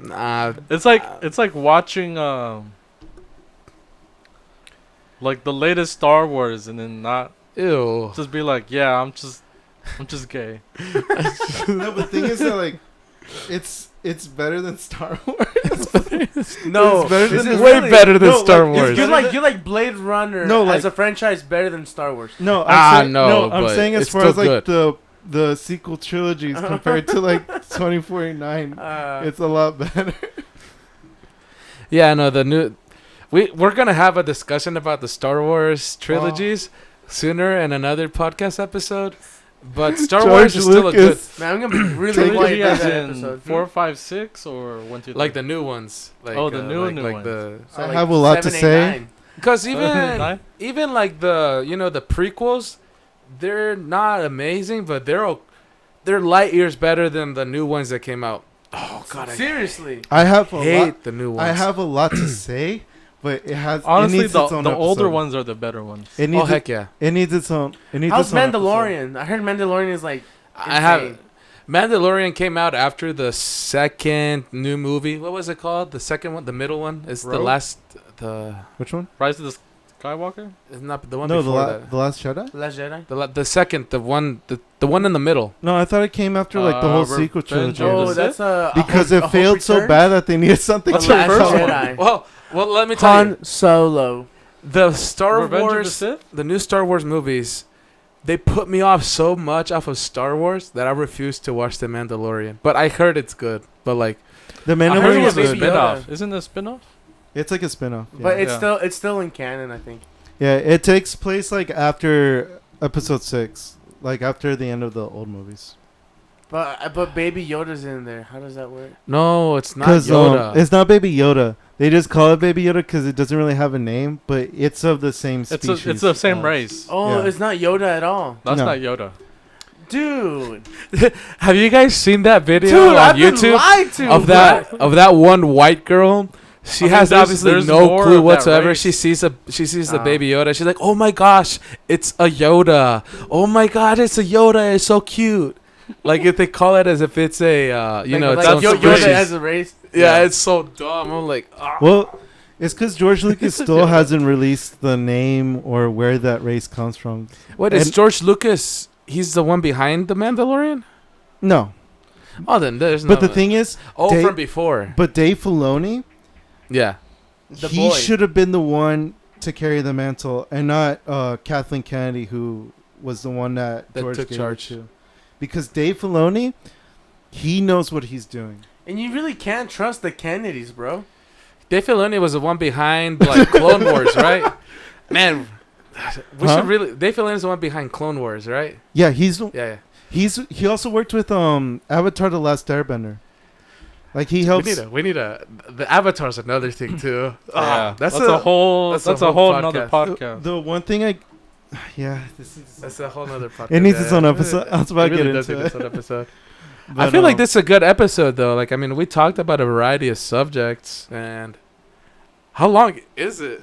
Nah, It's like watching like the latest Star Wars and then not ew. just be like, yeah, I'm just gay. No, but the thing is that like, it's better than Star Wars. No, It's better this than is Way really- better than no, Star like, Wars. it's You like Blade Runner No, as like- a franchise better than Star Wars. No, No, I'm but saying as it's far as still like the sequel trilogies compared to like 2049, it's a lot better. Yeah, no, the new. We're gonna have a discussion about the Star Wars trilogies sooner in another podcast episode. But Star George Wars is still a good, Lucas. Man, I'm gonna be really Trilogy Trilogy quiet by as that in episode. 4, 5, 6 or 1, 2, 3. like the new ones. Like, Oh, the new like ones. the So, I like, have a lot to 7, 8, say. 9. because even Nine? even like the the prequels, they're not amazing, but they're light years better than the new ones that came out. Oh God, I Seriously. I have a hate lot. the new ones. I have a lot to say, but it has. Honestly, it needs the its own older episode. ones are the better ones. It Oh needs. heck yeah! It needs its own. It needs How's its own episode. Mandalorian? I heard Mandalorian is like. I have insane. Mandalorian came out after the second new movie. What was it called? The second one, the middle one. It's the Rogue? last. The Which one? Rise of the Skywalker? it's not the one No, before that. the Last Jedi. Last Jedi. The second, the one in the middle. No, I thought it came after like the whole sequel Revenge trilogy. of Oh, the that's a Because a it failed so return? bad that they needed something What's to the Last first one? Jedi. Well, let me tell you, Han Solo. the Star Revenge of the Wars, Sith? the new Star Wars movies, they put me off so much off of Star Wars that I refuse to watch The Mandalorian. But I heard it's good. But like, The I heard Mandalorian it is was a Baby good. spin-off. Yoda. Isn't it a spin-off? It's like a spin-off. Yeah. But Yeah. it's still in canon, I think. Yeah, it takes place like after episode 6, like after the end of the old movies. But Baby Yoda's in there. How does that work? no, it's not Because Yoda. it's not Baby Yoda. They just call it Baby Yoda because it doesn't really have a name, but it's of the same species. It's the same race. Oh, Yeah. it's not Yoda at all, That's No. not Yoda. dude. Have you guys seen that video Dude, on I've been YouTube lied to of that one white girl? She I mean, has there's- obviously there's no more clue of that whatsoever. race. She sees the Oh. Baby Yoda. She's like, "Oh my gosh, it's a Yoda! Oh my god, it's a Yoda! It's so cute!" Like if they call it as if it's a Like its own Yoda species. as a race. Yeah, it's so dumb. I'm like, ah. Well, it's because George Lucas still hasn't released the name or where that race comes from. What is And- George Lucas? He's the one behind the Mandalorian. No, Oh, then there's no. but the thing is, oh, Dave- from before. but Dave Filoni, Yeah. The he boy. should have been the one to carry the mantle, and not Kathleen Kennedy, who was the one that George took gave charge. it to. Because Dave Filoni, he knows what he's doing. And you really can't trust the Kennedys, bro. Dave Filoni was the one behind like Clone Wars, right? Man, we Huh? should really. Dave Filoni is the one behind Clone Wars, right? Yeah, Yeah. he also worked with Avatar: The Last Airbender. Like he helps. We need a. The Avatar's another thing too. Yeah, that's a whole. that's That's a a whole whole another podcast. The one thing yeah, this is. That's a whole other podcast. It needs its own episode. I was about to It really get does into need its it. own episode. I But, feel like this is a good episode though. Like I mean, we talked about a variety of subjects, and how long is it?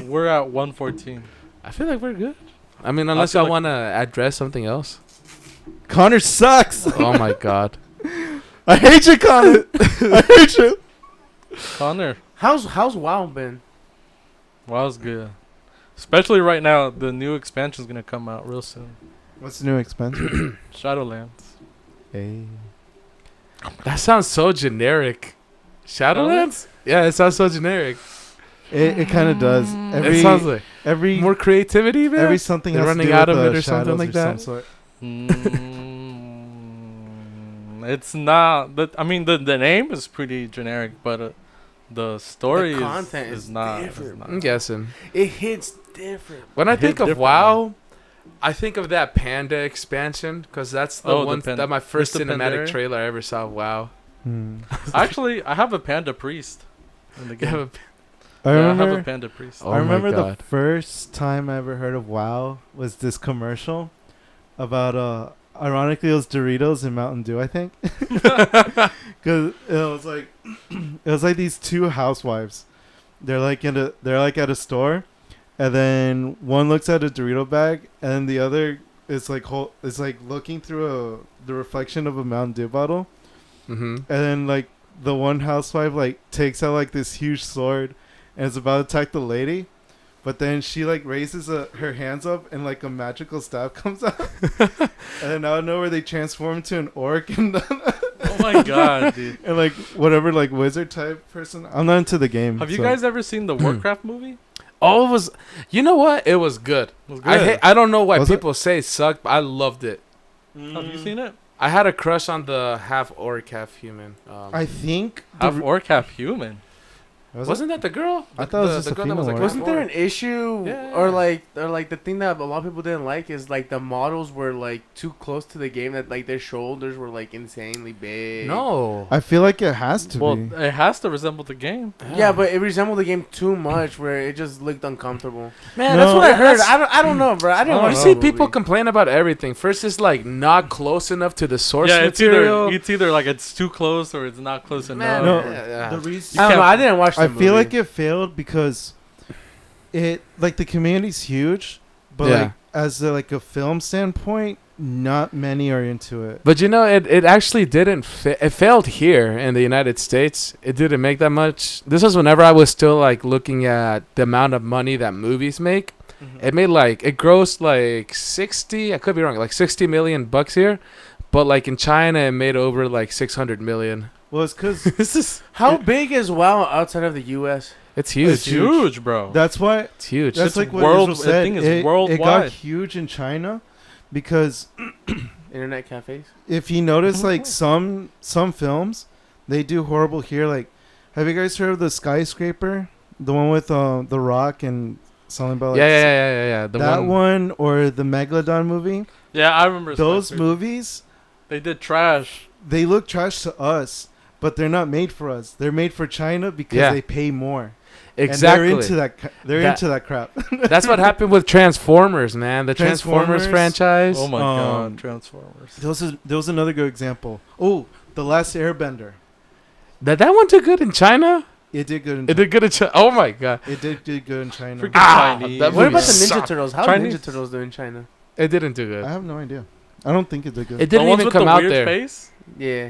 We're at 114. I feel like we're good. I mean, unless feel y'all like- want to address something else. Connor sucks. Oh my god. I hate you, Connor. I hate you. Connor, How's WoW been? wow, was good. Especially right now, the new expansion's gonna come out real soon. What's the new expansion? Shadowlands. Hey. That sounds so generic. Shadowlands? Yeah, it sounds so generic. It kind of does. It sounds like Every more creativity, man. every something They're has running to do out with of it the or something shadows like or some that? sort. It's not. I mean, the name is pretty generic, but the story content is is not. different. is not. I'm guessing. It hits different. When I Hit think of different, WoW, I think of that Panda expansion because that's the Oh, the one Pan- that my first Mr. cinematic Pandera? trailer I ever saw. of WoW. Actually, I have a panda priest in the game. Yeah, I Yeah, I have remember. a panda priest. Oh I my remember the God. first time I ever heard of WoW was this commercial about ironically, it was Doritos and Mountain Dew, I think. Because it was like these two housewives. They're like at a store, and then one looks at a Dorito bag, and then the other is like looking through the reflection of a Mountain Dew bottle. Mm-hmm. And then like the one housewife like takes out like this huge sword and is about to attack the lady, but then she like raises her hands up and like a magical staff comes out. And then out of nowhere they transform into an orc and Oh my god, dude. and like whatever like wizard type person. I'm not into the game. Have you so- guys ever seen the Warcraft movie? Oh, it was. You know what? It was good. It was good. I don't know why Was it? people say it sucked, but I loved it. Have you seen it? I had a crush on the half orc, half human. I think Half orc, half human. wasn't Wasn't that the girl? I thought it was just a girl that female orc. Wasn't there an issue, Yeah. or like the thing that a lot of people didn't like is like the models were like too close to the game, that like their shoulders were like insanely big. No. I feel like it has to Well, be. it has to resemble the game. Yeah, but it resembled the game too much, where it just looked uncomfortable. Man, No, that's what I heard. I don't know, bro. I didn't. You watch see the people movie. complain about everything. First, it's like not close enough to the source Yeah, material. it's either like it's too close or it's not close Man, enough. No, yeah. the reason I don't know. can't- I didn't watch. The I movie. feel like it failed because it like the community's huge, but Yeah. like as like a film standpoint, not many are into it. But you know, it actually didn't. It failed here in the United States. It didn't make that much. This was whenever I was still like looking at the amount of money that movies make. It made like it grossed like 60. I could be wrong. Like 60 million bucks here, but like in China, it made over like 600 million. Well, it's because This is How big is WoW outside of the U.S.? it's huge. It's huge, bro. that's why It's huge. that's It's like what world- Israel the said. thing is It got worldwide. huge in China because Internet cafes. if you notice, like some films, they do horrible here. Like, have you guys heard of the Skyscraper, the one with The Rock and something about like yeah. The that one or the Megalodon movie? Yeah, I remember Those Spencer. movies, They did trash. they look trash to us, but they're not made for us. They're made for China because Yeah. they pay more. Exactly. And they're into that. They're That- into that crap. That's what happened with Transformers, man. The Transformers, Transformers. franchise. Oh my Um, god, Transformers. There was another good example. Oh, The Last Airbender. That one did good in China. It did good. In It did good in China. Oh my god. It did good in China. Freaking Ah, Chinese. that What movie about the Ninja sucked. Turtles? How Chinese- Ninja Turtles do in China? It didn't do good. I have no idea. I don't think it did good. It didn't the ones even with come the out weird there. face? Yeah.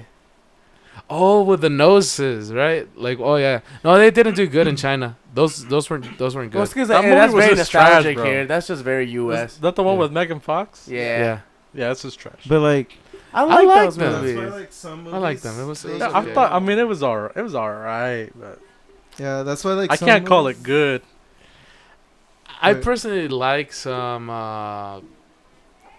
Oh, with the noses, right? Like, oh yeah. No, they didn't do good in China. Those weren't Well, good. it's because That movie that's was very just trash, nostalgic bro. here. That's just very Is U.S. that the one Yeah. with Megan Fox? Yeah. Yeah, it's just trash. But like, I like like those them. movies. that's why like some movies. I like them. It was- those Yeah, are I good. thought. I mean, it was alright, but Yeah, that's why like I some can't call movies- it good. I Wait. personally like some.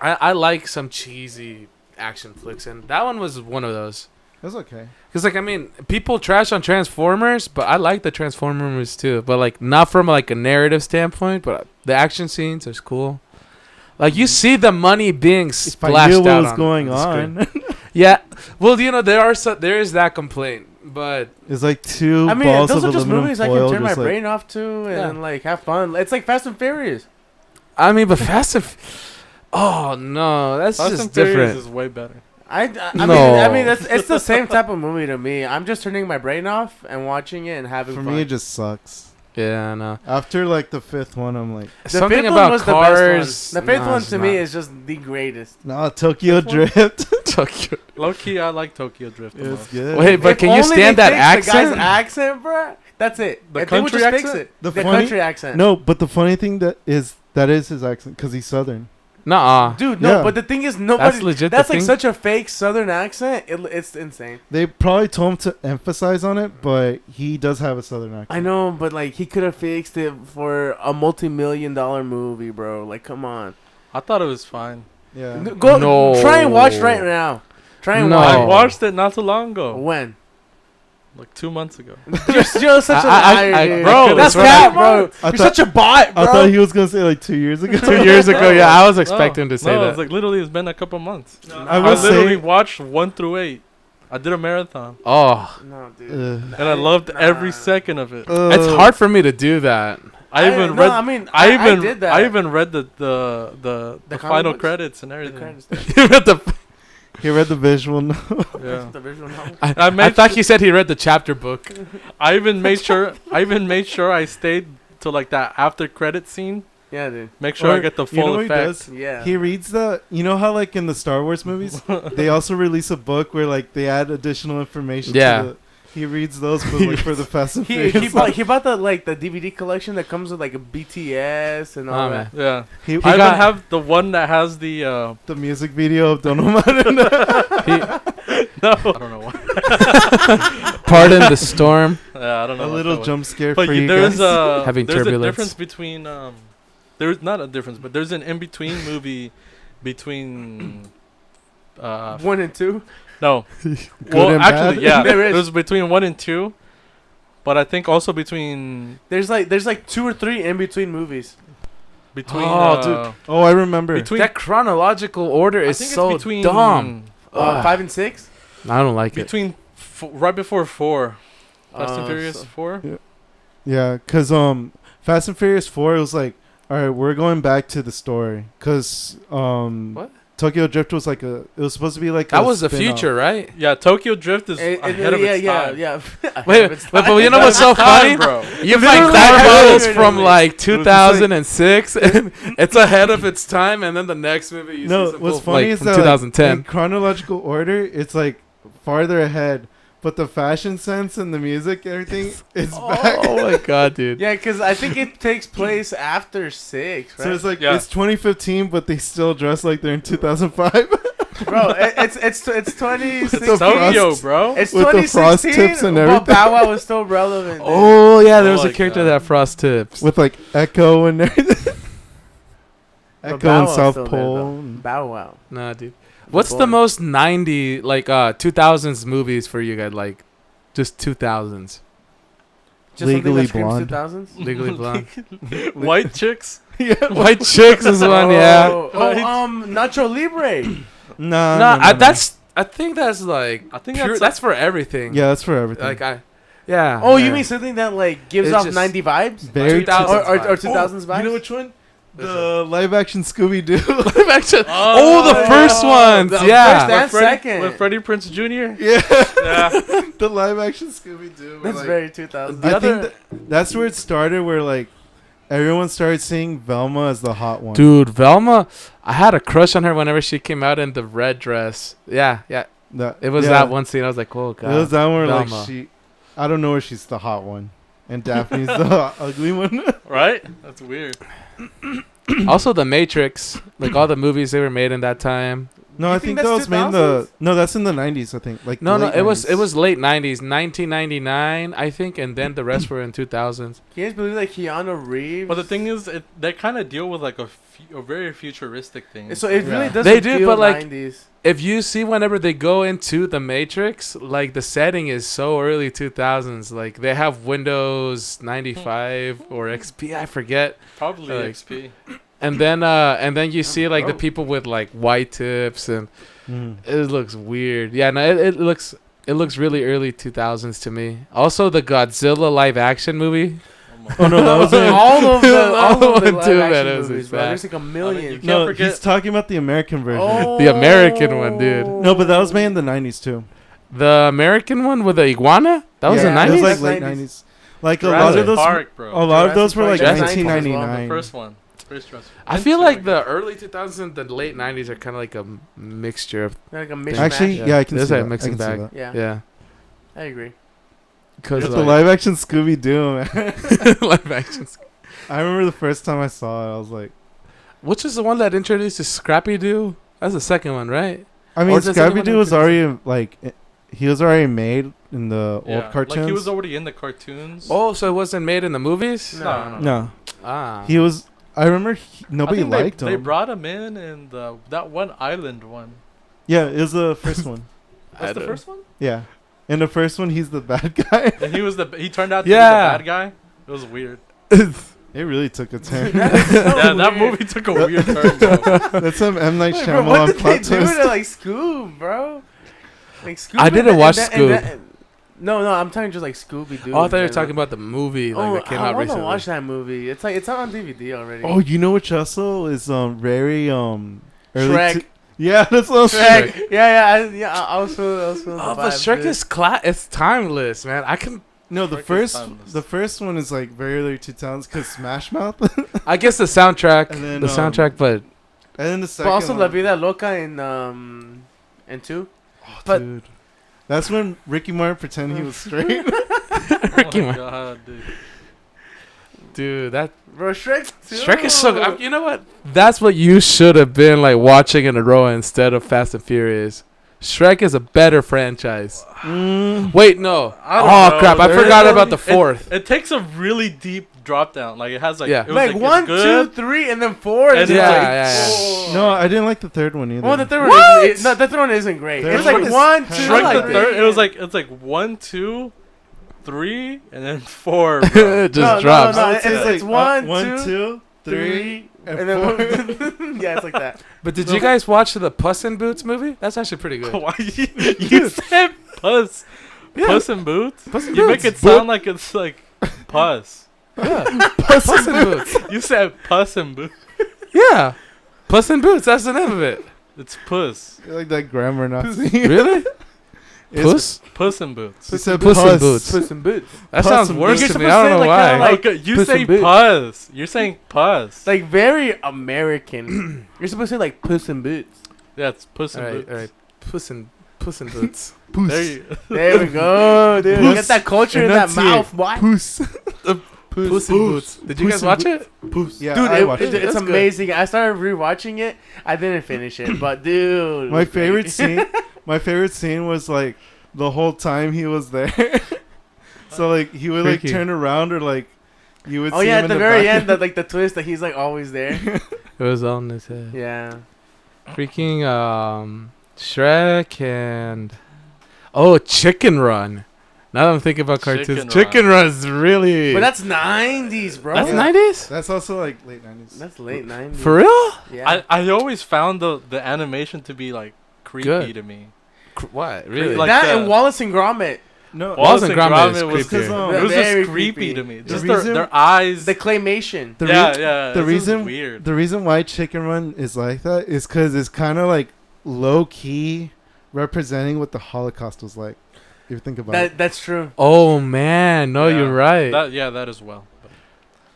I like some cheesy action flicks, and that one was one of those. That's okay. Cause like I mean, people trash on Transformers, but I like the Transformers movies too. But like not from like a narrative standpoint, but the action scenes are cool. Like you see the money being If I splashed knew what out was going the screen. on, Yeah, well, you know there is that complaint, but it's like two I mean, balls those of are just aluminum movies I can foil. turn my Just like, brain off to and Yeah. then, like have fun. It's like Fast and Furious. I mean, but Fast and oh no, that's Fast just and Furious different. is way better. I No. mean, it's the same type of movie to me. I'm just turning my brain off and watching it and having for fun. me, it just sucks. Yeah, I know. After like the fifth one, I'm like, the Something fifth one about was cars. the best one. The fifth no, one it's to me not. is just the greatest. nah, Tokyo Fifth one? Drift. Tokyo. Low key, I like Tokyo Drift the It was most. good. Wait, but If can you only stand they that fixed The guy's accent? accent, bro. That's it. The If they would country just fix accent? it. The The funny- country accent. No, but the funny thing that is his accent because he's southern. Nuh-uh. Dude, no. Yeah. But the thing is, nobody. That's legit. That's the like thing. such a fake Southern accent. It's insane. They probably told him to emphasize on it, but he does have a southern accent. I know, but like he could have fixed it for a multi-million-dollar movie, bro. Like, come on. I thought it was fine. Yeah. Go No. try and watch right now. Try and No. I watch. watched it not too long ago, When? like 2 months ago. You're still such a I- liar, I- dude. bro, That's that's cat, what bro. I You're thought- such a bot, bro. I thought he was gonna say like 2 years ago. 2 years ago, yeah, I was expecting to say no, that. it's like literally it's been a couple months. I I would literally say, watched 1 through 8. I did a marathon, Oh, No, dude. and I loved every Nah. second of it. it's hard for me to do that. I even no, read. I mean, I did that. I even read the comic final books? credits and The everything. credits. He read the. He read the visual novel. Yeah. The visual novel. I I made thought he said he read the chapter book. I even made sure. I stayed to like that after credit scene. Yeah, dude. Make sure I Or, get the you know full what he effect. does? Yeah. He reads you know how like in the Star Wars movies, they also release a book where like they add additional information. Yeah. He reads those, but like for the Fast and He Furious. bought the DVD collection that comes with like a BTS and all Oh, that. man. Yeah. He I even got- have the one that has the the music video of Don Omar. And no. I don't know why. Pardon the storm. Yeah, I don't know. a what little that was. jump scare But for you there's guys. Having there's a turbulence. difference between there's not a difference, but there's an in between movie between 1 and 2. no. Good Well, and actually, bad? yeah. There is. There's between 1 and 2, but I think also between There's like 2 or 3 in between movies. Oh, dude. Oh, I remember. between That chronological order I is think so it's between dumb. Ugh. 5 and 6. I don't like it. between right before 4. Fast and Oh, Furious so- 4. Yeah, because Fast and Furious 4, it was like, all right, we're going back to the story. Because What? Tokyo Drift was like it was supposed to be like That a was the spin-off. future, right? Yeah, Tokyo Drift is ahead of its time. Yeah. Wait, but you know what's so funny? bro? You Literally find that ahead goes of it, from like- like 2006, and it's ahead of its time, and then the next movie you No, see some what's bull- funny like is from that 2010. in chronological order, it's like farther ahead. But the fashion sense and the music, everything, is back. Oh my god, dude! Yeah, because I think it takes place after 6, right? So it's like Yeah. it's 2015, but they still dress like they're in 2005. Bro, it's 2016. It's Tokyo, frost- bro. It's with the frost 2016, tips and but everything. Bow Wow was still relevant. dude. Oh yeah, there was Oh a my character God. that frost tips. With like Echo and everything. But Echo Bow and Wow's South still there, Pole. though. and- Bow Wow. Nah, dude. What's the Boy. most 2000s movies for you guys? Like, just 2000s. Just something Legally that screams Blonde. 2000s? Legally Blonde. White chicks. Yeah. White Chicks is one, yeah. Nacho Libre. Nah, No, no, no. that's. I think that's like. I think Pure, that's that's for everything. Yeah, that's for everything. Like yeah. Oh, yeah. you mean something that like gives It's off just- 90 vibes? Very 2000s Or vibes. 2000s vibes? You know which one? The live action Scooby Doo. Live action. Oh, Oh, the first ones. the Yeah. first and second. With Freddie Prinze Jr. Yeah. Yeah. The live action Scooby Doo. That's very 2000s. I think that's where it started. Where like everyone started seeing Velma as the hot one. Dude, Velma, I had a crush on her whenever she came out in the red dress. Yeah. It was that one scene. I was like, oh god. It was that one where Velma. like she. I don't know where she's the hot one, and Daphne's the ugly one. Right? That's weird. Also, The Matrix, like all the movies they were made in that time. No, You I think think that that's was made in 2000s? No, that's in the 90s. I think. Like No, late it was 90s. late 90s, 1999, I think, and then the rest were in 2000s. Can you guys believe that Keanu Reeves? But the thing is, they kind of deal with like a very futuristic thing. So it really Yeah. doesn't They do, feel but, like, 90s. If you see whenever they go into the Matrix, like the setting is so early 2000s. Like they have Windows 95 or XP, I forget. Probably like- XP. And then you see like the people with like white tips, and Mhm. it looks weird. Yeah, no, it looks really early 2000s to me. Also, the Godzilla live action movie. Oh no, that was all of the one live too, action man, it was movies, bro. bad. There's like a million. you can't No, forget- he's talking about the American version. Oh. The American one, dude. No, but that was made in the 90s too. The American one with the iguana? That was Yeah, the That 90s? was like That's late 90s. 90s. Like a Jurassic lot of those. Park, bro. A lot of those were like Jurassic Park. 1999. The first one. First Jurassic I feel like the early 2000s and the late 90s are kind of like a mixture of. Like a mishmash. Actually, yeah, I can There's see like a that. mixing I can see bag. that. Yeah. Yeah. I agree. Because The live action Scooby Doo, man. live actions. I remember the first time I saw it, I was like, Which is the one that introduced to Scrappy Doo? That's the second one, right? I mean, Or does anyone Scooby Doo was introduce already like, he was already made in the Yeah, old cartoons. like he was already in the cartoons. Oh, so it wasn't made in the movies? No. No, Ah. he was. I remember nobody I think liked they him. brought him in that one island one. Yeah, it was the first one. That's the first one. Yeah, in the first one, he's the bad guy. And he turned out to Yeah. be the bad guy. It was weird. It really took a turn. Yeah, that movie took a weird turn, bro. That's some M Night Wait, bro, what Shyamalan did they plot do twist. to like Scoob, bro? Like Scoob. I didn't watch and Scoob. that- No, I'm talking just like Scooby Doo. Oh, I thought you were talking about the movie that came out I recently. want to watch that movie. It's on DVD already. Oh, you know which also is very early Shrek. yeah, that's what Shrek. Yeah. I also. Oh, but Shrek is it's timeless, man. I can. No, the Shrek is timeless. first one is like very early 2000s because Smash Mouth. I guess the soundtrack, And then, but And then the But second also one, La Vida Loca in 2. but- dude. That's when Ricky Martin pretended he was straight. Ricky Oh my Martin. god, dude, that Bro, Shrek 2. Shrek is so. You know what? That's what you should have been like watching in a row instead of Fast and Furious. Shrek is a better franchise. Wait, no. I don't Oh know, crap! I dude. forgot about the fourth. It takes a really deep drop down. Like it has like Yeah. it was Like it's 1, 2, good. 3, and then 4. And It's then, Yeah, like, yeah. oh. No, I didn't like the third one either. Well, the third What? one isn't. No, the third one isn't great. Third It's one like is 1, 2, Shrek like the it. third. It's like 1, 2, 3, and then 4. Bro. Just drops. No, It's it's like 1, 2, 2, 3, and and 4. then yeah, it's like that. But did you guys watch the Puss in Boots movie? That's actually pretty good. Why you said puss? Yeah. Puss in Boots? Puss in You Boots. make it sound like it's like puss. Yeah. Puss in Boots. You said puss in Boots. Yeah. Puss in Boots. That's the name of it. It's puss. You're like that grammar Nazi. Really? It's- Puss? Puss in Boots. You said Puss in puss. Boots. Puss in Boots. That Puss sounds in worse Boots. to You're me. I don't know supposed to say why. like Okay, you Puss say in Boots. puss. You're saying puss. Like very American. You're supposed to say like Puss in Boots. Yeah, it's puss in All right, Boots. all right. Puss in Boots. Puss. There you. There we go, dude. Puss. Get that culture in that Enunciate. mouth, boy. Puss. Puss in Boots. Did you Puss guys in watch Boots. it? Puss. Yeah, Dude, I watched it's That's good. amazing. I started rewatching it. I didn't finish it, but dude, My favorite scene. My favorite scene was like the whole time he was there. So like he would like Freaky. turn around or like you would. Oh see yeah, him at in the very back. end, that like the twist that he's like always there. It was on his head. Yeah. Freaking Shrek and Chicken Run. Now that I'm thinking about cartoons, Chicken Run's really. But that's 90s, bro. That's Yeah. 90s? That's also like late 90s. That's late 90s. For real? Yeah. I always found the animation to be like creepy Good. to me. What? Really? Like that the- and Wallace and Gromit. No, Wallace and Gromit is was creepier. it was Very just creepy creepy. to me. The Just reason- their eyes. The claymation. the yeah, rea- yeah. the it's just reason- weird. the reason why Chicken Run is like that is because it's kind of like low key representing what the Holocaust was like. If you think about it. That's true. Oh man, no, Yeah. you're right. That as well. But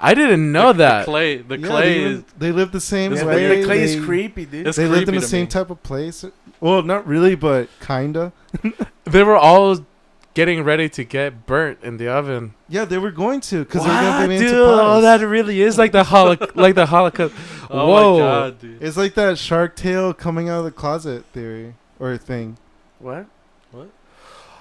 I didn't know that. The Yeah, clay they, is. they live the same It's Yeah, way. the clay they, is creepy, dude. It's They lived in creepy the to same me. type of place. Well, not really, but kinda. They were all getting ready to get burnt in the oven. Yeah, they were going to because they were gonna be made dude? into pies. Oh, that really is like the Holocaust. Oh Whoa. my god, dude. It's like that Shark Tale coming out of the closet theory or thing. What?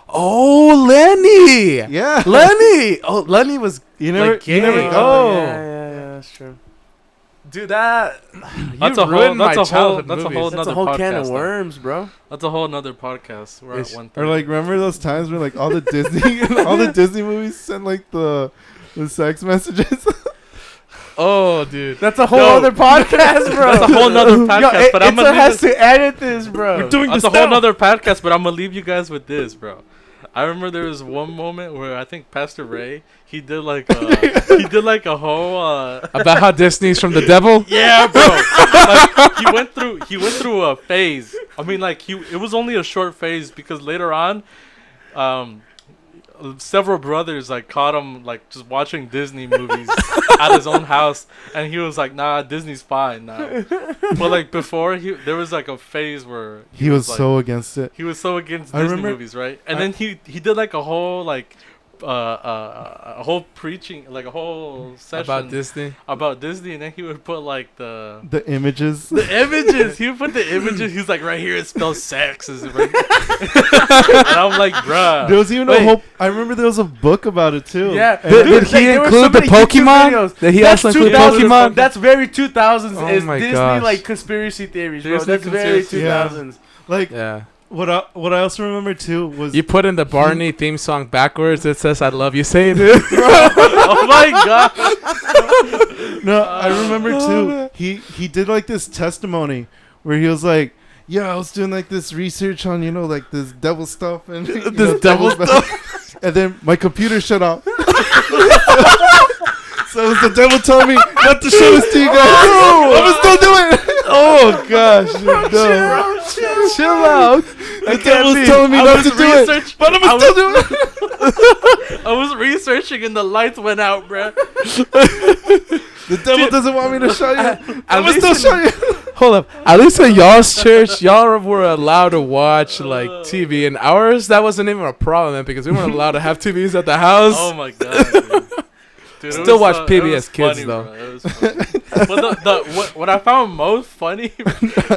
Oh, Lenny. Yeah, Lenny. Oh, Lenny was you never, like you never gay. got Oh. Yeah, that's true. dude, that That's you a whole. ruined my That's a whole. childhood That's a movies. whole That's another a whole podcast. can of though. worms, bro. That's a whole another podcast. We're at It's- 1:30. Or like, remember those times where like all the Disney, all the Disney movies sent like the sex messages. Oh, dude. That's a whole No. other podcast, bro. That's a whole nother podcast. Yo, but I'm Itza gonna has leave this, to edit this, bro. We're doing That's this a whole now. nother podcast. But I'm gonna leave you guys with this, bro. I remember there was one moment where I think Pastor Ray he did like a whole About how Disney's from the devil. yeah, bro. Like he went through a phase. I mean, like it was only a short phase because later on, several brothers like caught him like just watching Disney movies at his own house, and he was like, "Nah, Disney's fine now." But like before, there was like a phase where He was like, so against it. he was so against I Disney remember- movies, right? And then he did like a whole like a whole preaching, like a whole session About Disney. about Disney, and then he would put like the Images. images. He would put the images. He's like, right here it spells sex. Is it right? And I'm like, bruh. There was even Wait. a whole. I remember there was a book about it too. Yeah. And Did Dude, he like, there were so include the many YouTube Pokemon? videos. Did he That's also include 2000s. Pokemon? That's very 2000s. Oh Is my Disney gosh. like conspiracy theories, bro? Disney That's very conspiracy- 2000s. like Yeah. what I also remember too was You put in the Barney theme song backwards. It says "I love you." Say it. Dude. Oh my god. no. I remember too. He did like this testimony where he was like, "Yeah, I was doing like this research on like this devil stuff and This devil stuff. and then my computer shut off. So it was the devil telling me not to show this to you guys. I was still doing it. Oh gosh, no. Chill out. The devil was telling me not to do it, but I was still doing it. I was researching and the lights went out, bro. The devil doesn't want me to show you. I will still show you. Hold up. At least at y'all's church, y'all were allowed to watch like TV. In ours, that wasn't even a problem, man, because we weren't allowed to have TVs at the house. Oh my god. Dude, Still watch PBS Kids, funny, though. Bro. It was funny. But what I found most funny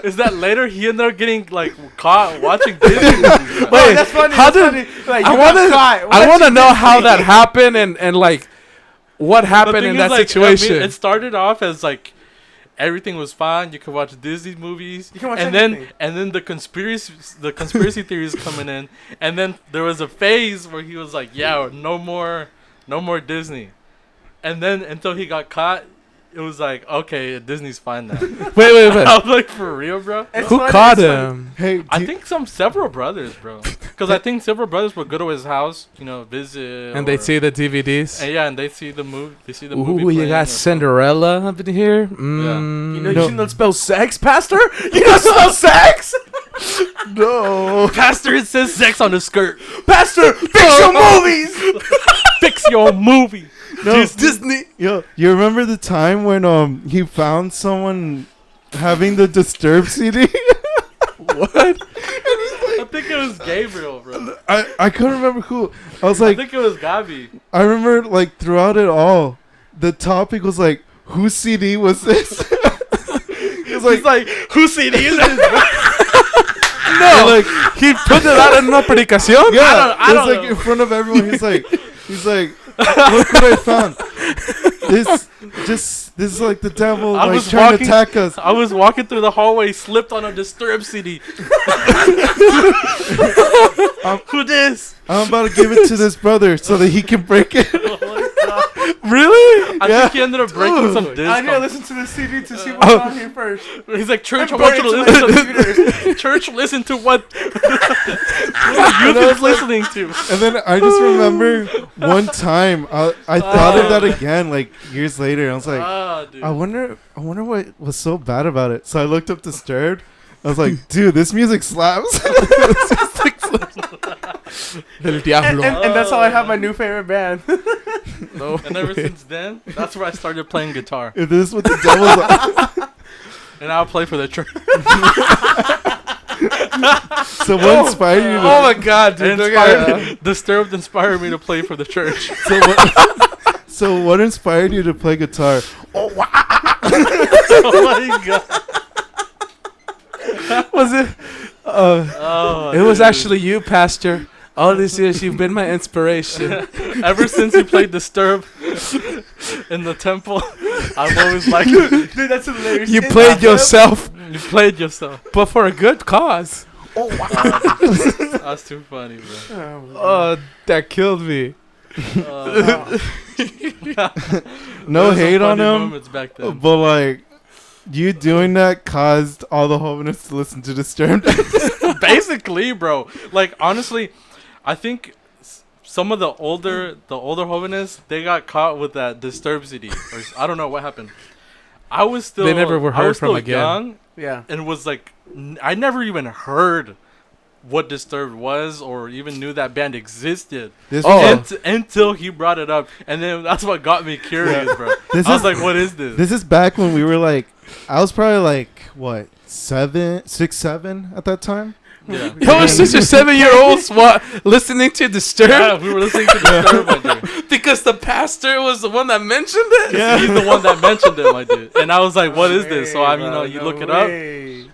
is that later he ended up getting like caught watching Disney movies. Bro. Wait, that's funny. how That's did funny. Like, I you want got caught to? I watching want to know how Disney. that happened and like what The happened thing in is, that like, situation. I mean, it started off as like everything was fine. You could watch Disney movies, You can watch and anything. then the conspiracy theories coming in, and then there was a phase where he was like, "Yeah, no more Disney," and then until he got caught, it was like, "Okay, Disney's fine now." wait. I was like, "For real, bro." It's Who funny, caught it's funny. him? Hey, I think several brothers, bro. Because I think several brothers would go to his house, visit, And they'd see the DVDs. and and they see the movie. They see the Ooh, movie. you playing got or Cinderella up in here. You know, No. you don't spell sex, Pastor? You don't spell sex? no. Pastor, it says sex on the skirt. Pastor, fix your movies! Fix your movie. No. Disney. Yo, you remember the time when he found someone having the Disturbed CD? What? I think it was Gabriel, bro. I couldn't remember who. I was I like, think it was Gabi. I remember like throughout it all, the topic was like, whose CD was this? It was He's like, whose CD is this, bro? No, like, he put it out in una predicación. yeah, I it don't was like know. in front of everyone. He's like, look what I found. This is like the devil I like was trying walking- to attack us. I was walking through the hallway, slipped on a Disturbed CD. Who this? I'm about to give it to this brother so that he can break it. Oh my god. Really? I think he ended up breaking some disc. I need to listen to the CD to see what's on here first. He's like, Church, I I'm want you to burning listen to Church, listen to what the youth is listening to. And then I just remember one time I thought of that again, like years later. I was like, Dude. I wonder what was so bad about it. So I looked up Disturbed. I was like, dude, this music slaps. Del Diablo. And that's how I have my new favorite band. No And ever way. since then, that's where I started playing guitar. If this is what the devil's like. And I'll play for the church. So what inspired you? Oh my god, dude. Look at Disturbed inspired me to play for the church. So what inspired you to play guitar? Oh my god. Was it? Oh, It was dude. actually you, Pastor. All these years, you've been my inspiration. Ever since you played Disturbed in the temple, I've always liked it. Dude, that's hilarious. You played yourself, You played yourself. but for a good cause. That's too funny, bro. Oh, that killed me. No There was some hate on funny him, moments back then. but like you doing that caused all the holiness to listen to Disturbed. Basically, bro. Like honestly, I think some of the older holiness, they got caught with that Disturbed CD, or I don't know what happened. I was still They never were I heard was from still again. young Yeah. and was like, I never even heard what Disturbed was or even knew that band existed This Oh. was until he brought it up, and then that's what got me curious, bro. This I was is- like, what is this? This is back when we were like, I was probably like what 6, 7 at that time. Yeah. Yo, was 6 or 7-year-olds listening to Disturbed? Yeah, we were listening to Disturbed one day. Because the pastor was the one that mentioned it? He's the one that mentioned it, my dude. And I was like, what is this? So you look it up.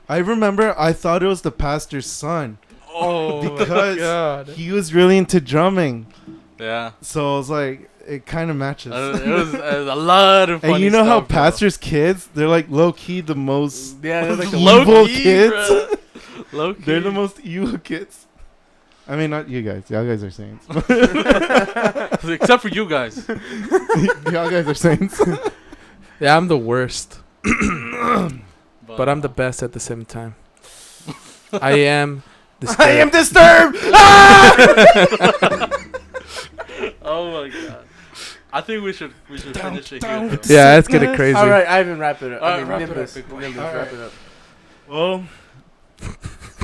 I remember I thought it was the pastor's son Oh, because God. he was really into drumming. Yeah. So I was like, it kind of matches. It was a lot of funny And you know how stuff, bro. pastors' kids, they're like low key the most Yeah, they're like the Low evil key, kids. bro. Low key. They're the most evil kids. I mean, not you guys. Y'all guys are saints. Except for you guys. Y'all guys are saints. Yeah, I'm the worst. But I'm the best at the same time. I am Disturbed. I am Disturbed. Oh my god. I think we should finish it here. Though. Yeah, it's getting crazy. All right, Ivan, wrap it up. All I right, mean, wrap it Nimbus, up, big boy. Nimbus, All wrap right. it up. Well,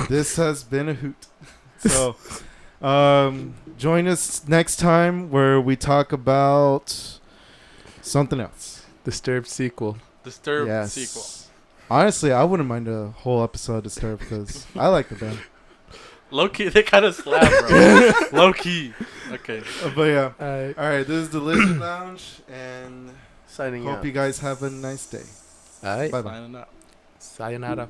This has been a hoot. So, join us next time where we talk about something else. Disturbed sequel. Disturbed sequel. Honestly, I wouldn't mind a whole episode of Disturbed because I like the band. Low key, they kind of slap, bro. Low key. Okay. But yeah. Alright. All right, this is the Lizard Lounge, and Signing hope out. you guys have a nice day. Alright. Bye bye. Signing out. Sayonara.